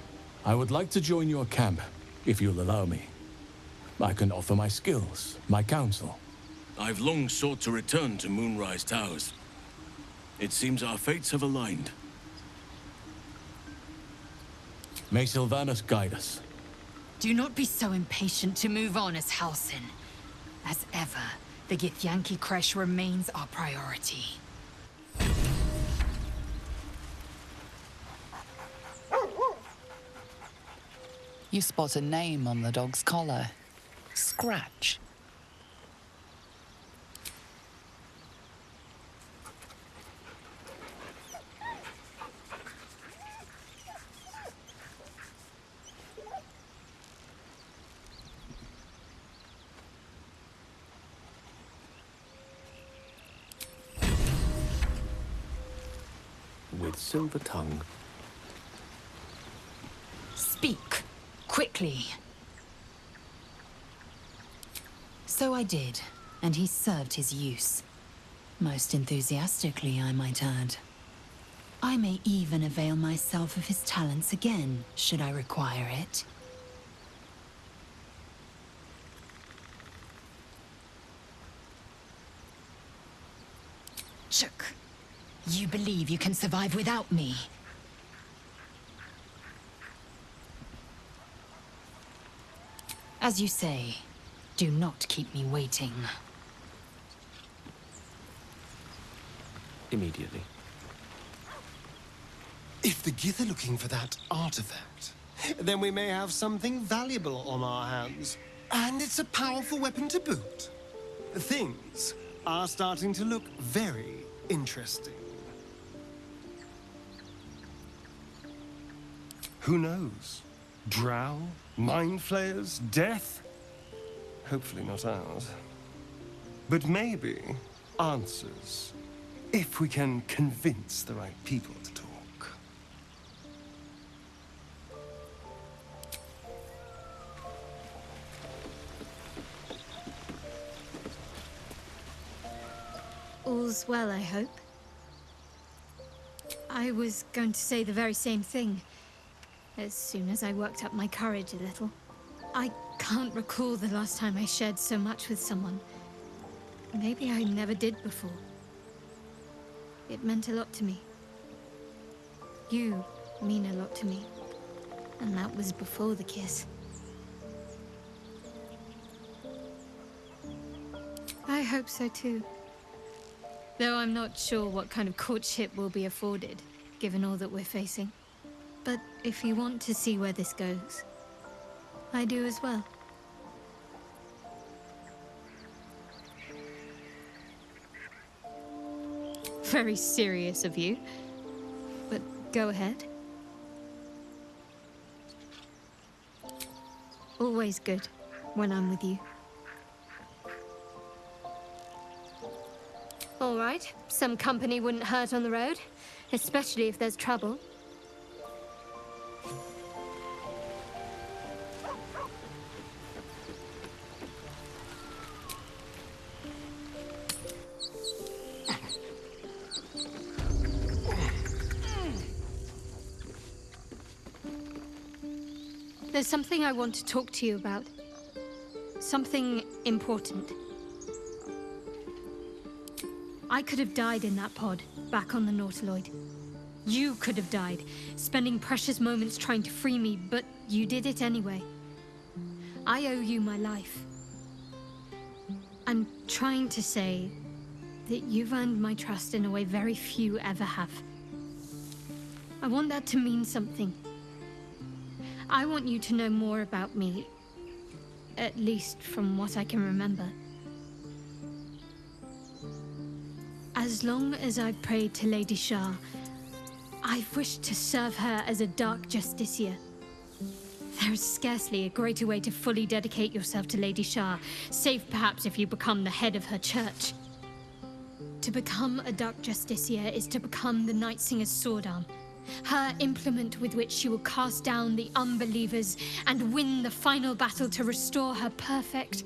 S7: I would like to join your camp, if you'll allow me. I can offer my skills, my counsel. I've long sought to return to Moonrise Towers. It seems our fates have aligned. May Sylvanas guide us.
S1: Do not be so impatient to move on as Halsin. As ever, the Githyanki Kresh remains our priority.
S6: You spot a name on the dog's collar. Scratch.
S20: With silver tongue.
S1: Speak. Quickly. So I did, and he served his use. Most enthusiastically, I might add. I may even avail myself of his talents again, should I require it. Chook. You believe you can survive without me? As you say, do not keep me waiting.
S20: Immediately.
S2: If the Gith are looking for that artifact, then we may have something valuable on our hands. And it's a powerful weapon to boot. Things are starting to look very interesting. Who knows? Drow? Mind flayers? Death? Hopefully not ours. But maybe answers. If we can convince the right people to talk.
S5: All's well, I hope. I was going to say the very same thing. As soon as I worked up my courage a little. I can't recall the last time I shared so much with someone. Maybe I never did before. It meant a lot to me. You mean a lot to me. And that was before the kiss. I hope so too. Though I'm not sure what kind of courtship we'll be afforded, given all that we're facing. But if you want to see where this goes, I do as well. Very serious of you, but go ahead. Always good when I'm with you.
S14: All right, some company wouldn't hurt on the road, especially if there's trouble.
S5: There's something I want to talk to you about. Something important. I could have died in that pod, back on the Nautiloid. You could have died, spending precious moments trying to free me, but you did it anyway. I owe you my life. I'm trying to say that you've earned my trust in a way very few ever have. I want that to mean something. I want you to know more about me, at least from what I can remember. As long as I've prayed to Lady Shah, I've wished to serve her as a dark justiciar. There is scarcely a greater way to fully dedicate yourself to Lady Shah, save perhaps if you become the head of her church. To become a dark justiciar is to become the Night Singer's sword arm, her implement with which she will cast down the unbelievers and win the final battle to restore her perfect,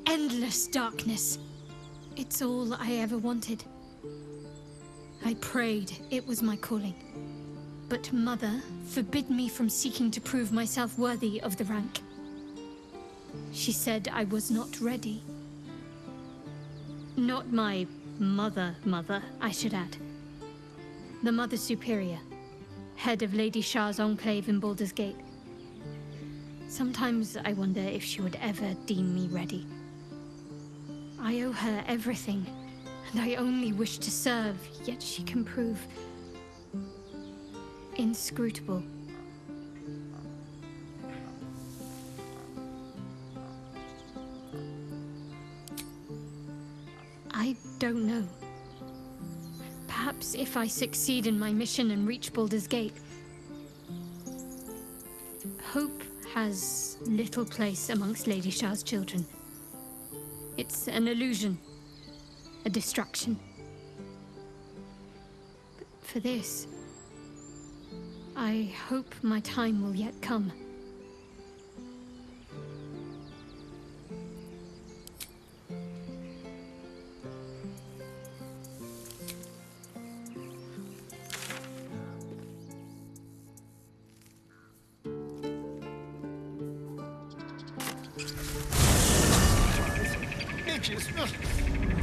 S5: endless darkness. It's all I ever wanted. I prayed it was my calling. But Mother forbid me from seeking to prove myself worthy of the rank. She said I was not ready. Not my mother, I should add. The Mother Superior, head of Lady Shah's enclave in Baldur's Gate. Sometimes I wonder if she would ever deem me ready. I owe her everything, and I only wish to serve, yet she can prove inscrutable. I don't know. Perhaps if I succeed in my mission and reach Baldur's Gate. Hope has little place amongst Lady Shah's children. It's an illusion, a distraction. But for this, I hope my time will yet come.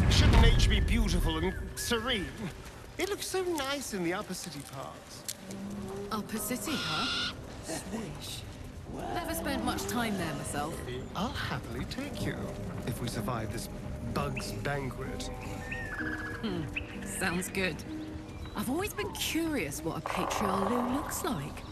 S2: Shouldn't nature be beautiful and serene? It looks so nice in the upper city parts.
S15: Upper City, huh? Swish. Never spent much time there myself.
S2: I'll happily take you, if we survive this bug's banquet.
S15: Sounds good. I've always been curious what a patriarch loo looks like.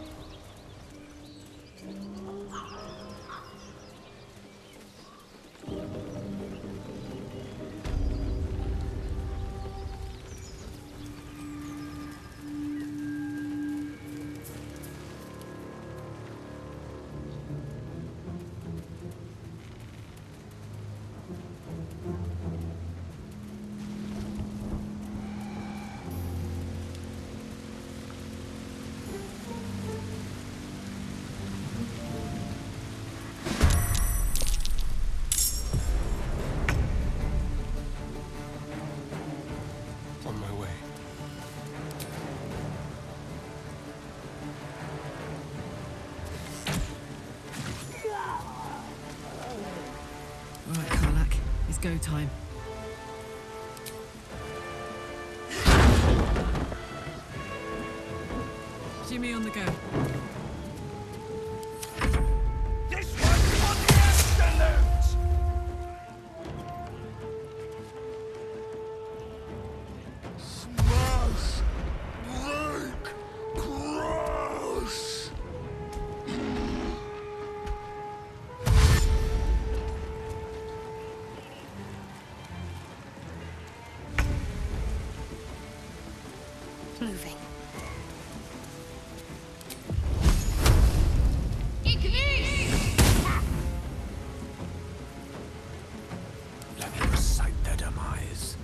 S15: Go time. Jimmy on the go.
S4: This one's for the absolute!
S11: Smash! Break! Crush!
S14: Moving.
S4: Let me recite their demise.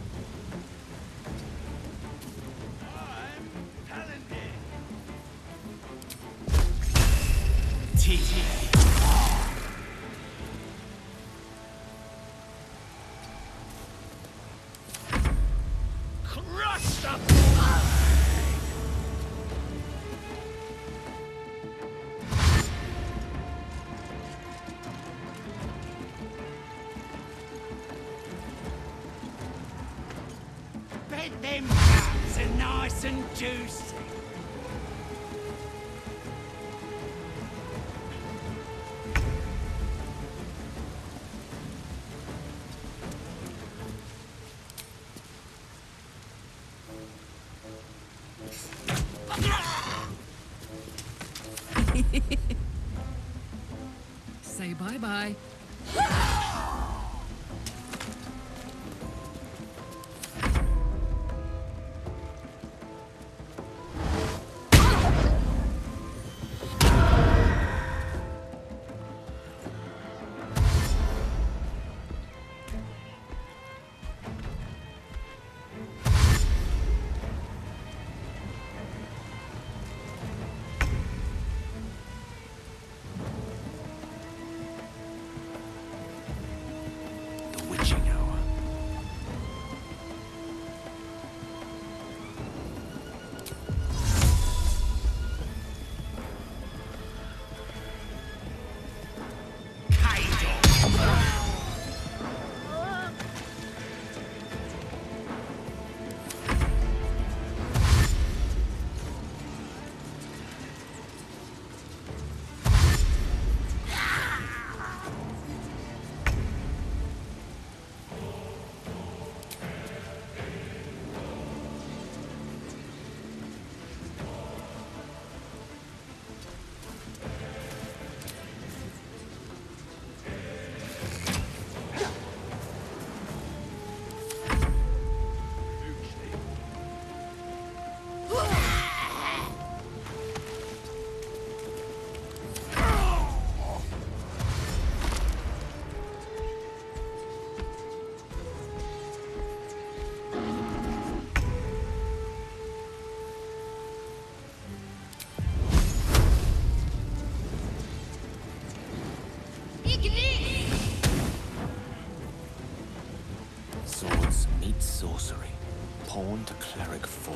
S4: Crush the
S12: Bet them guts are nice and juicy.
S15: Say bye-bye.
S20: Swords meet sorcery. Pawn to cleric 4.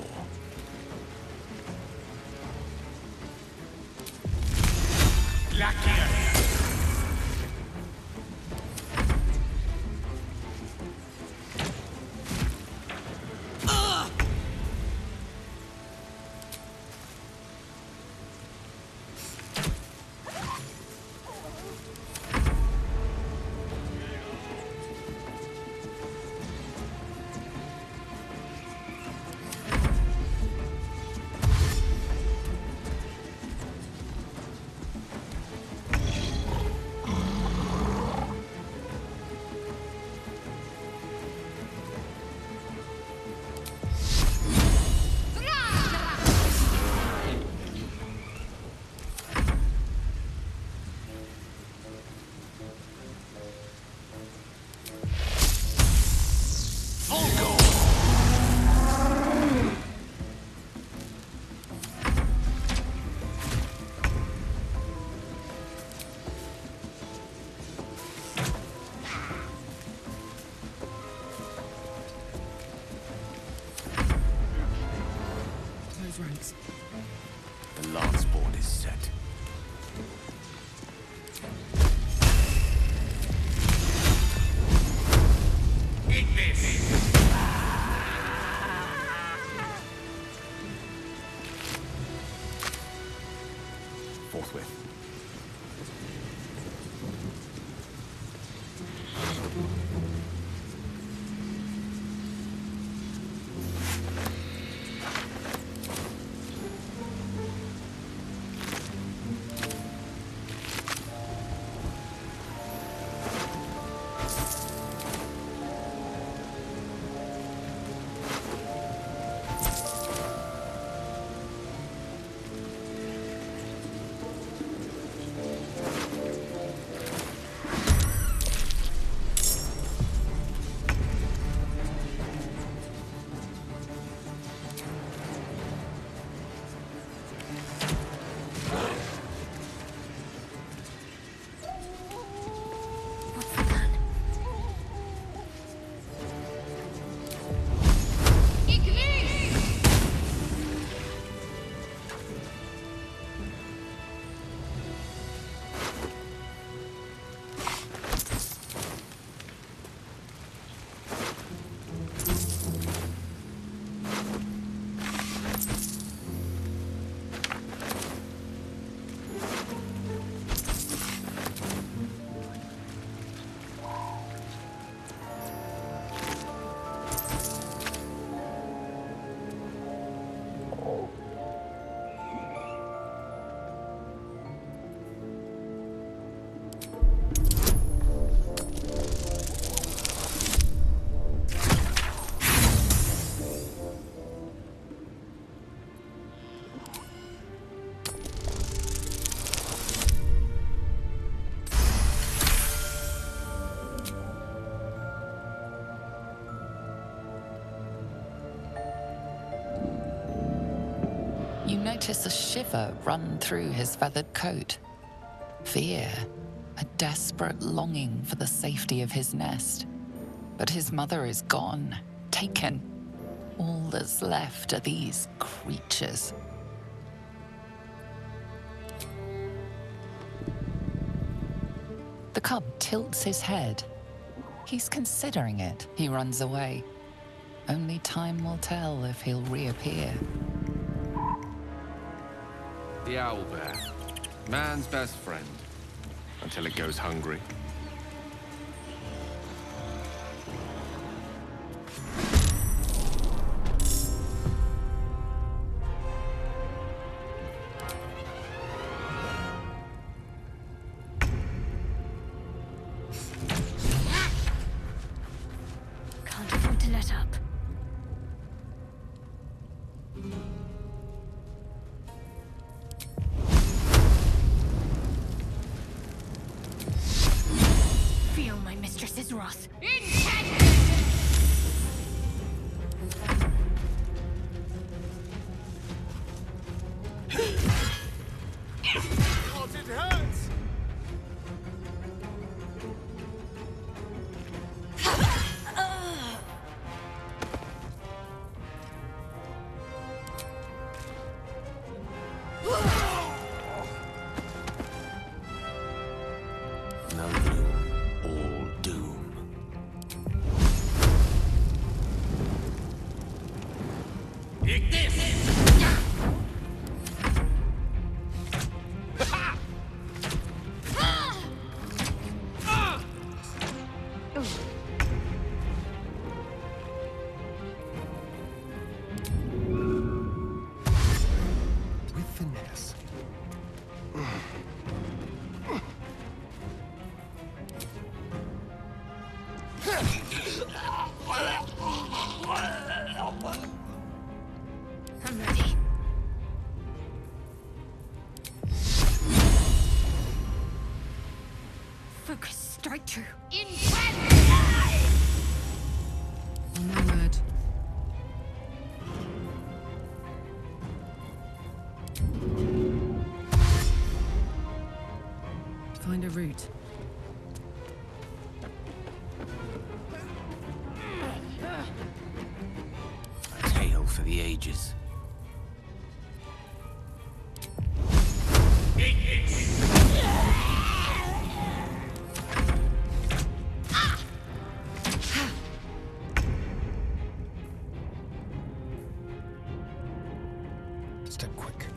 S15: Ranks.
S20: The lance board is set.
S12: Eat this!
S20: Forthwith.
S6: notice a shiver run through his feathered coat. Fear, a desperate longing for the safety of his nest. But his mother is gone, taken. All that's left are these creatures. The cub tilts his head. He's considering it. He runs away. Only time will tell if he'll reappear.
S13: The owl bear. Man's best friend. Until it goes hungry.
S5: Can't afford to let up. Feel my mistress's wrath.
S2: God, it hurts!
S20: No gloom, all doom.
S12: Take this!
S2: With finesse.
S5: I'm ready. Focus, strike true.
S15: No word. Find a route.
S20: A tale for the ages.
S2: Step quick.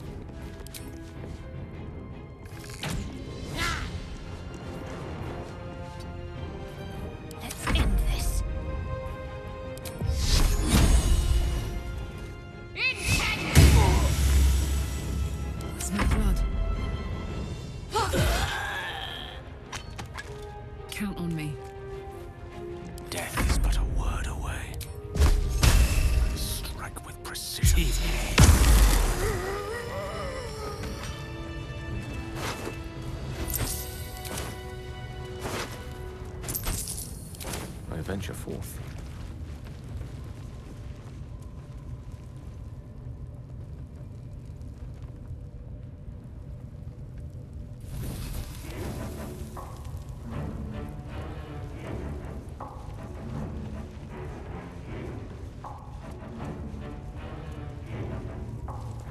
S5: Let's end this.
S15: Smell blood. Count on me.
S20: Death is but a word away. Strike with precision.
S13: I venture forth.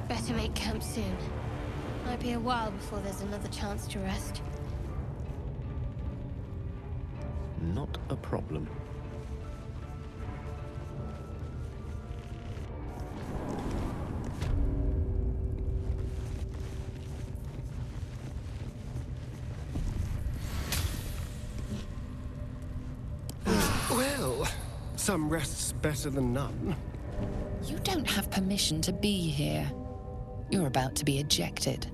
S14: Better make camp soon. Might be a while before there's another chance to rest.
S13: Not a problem.
S2: Well, some rest's better than none.
S6: You don't have permission to be here. You're about to be ejected.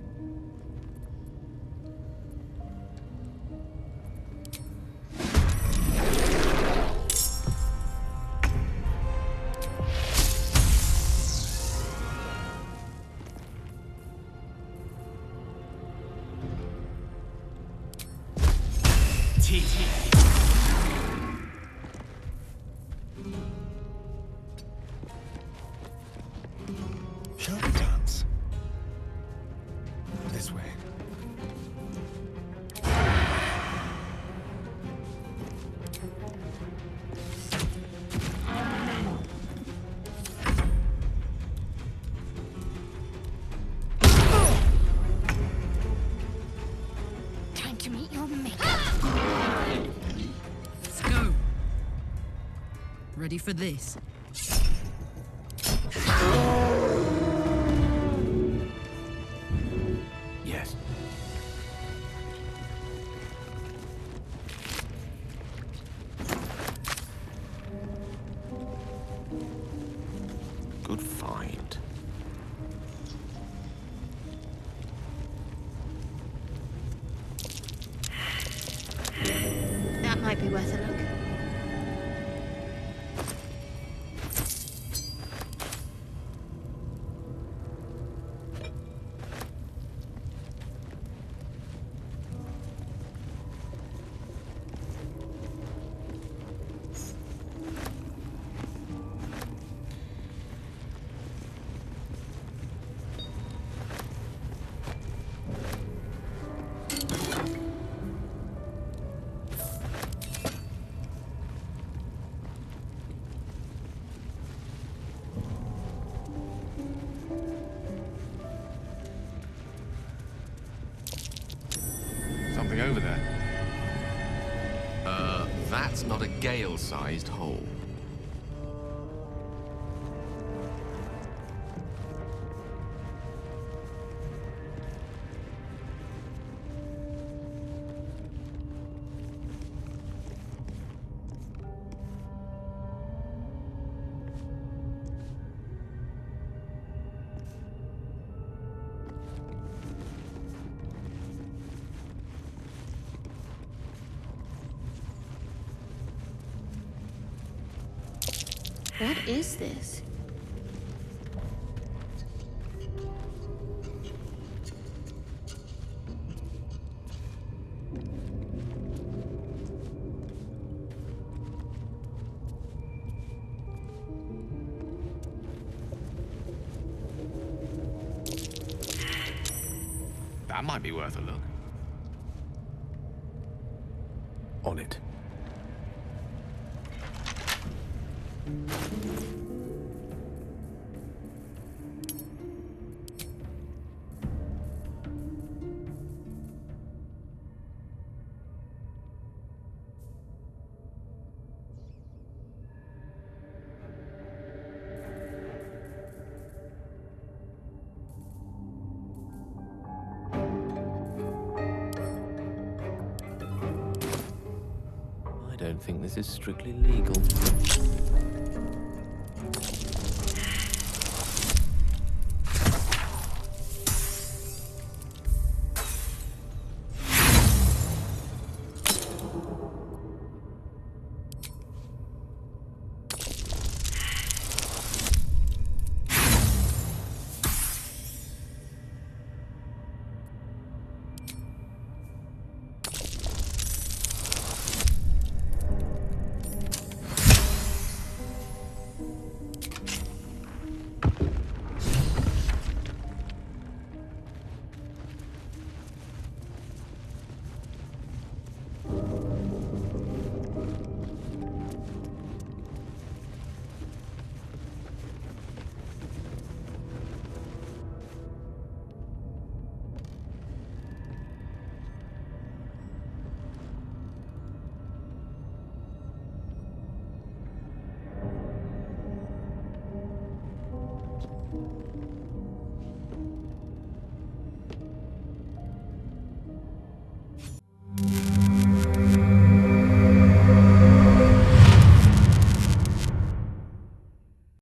S2: Shall we dance?
S15: Ready for this?
S20: Yes. Good find.
S14: That might be worth a look.
S11: Something over there.
S17: That's not a gale-sized hole.
S14: What is this?
S20: That might be worth a look.
S13: On it.
S20: I don't think this is strictly legal.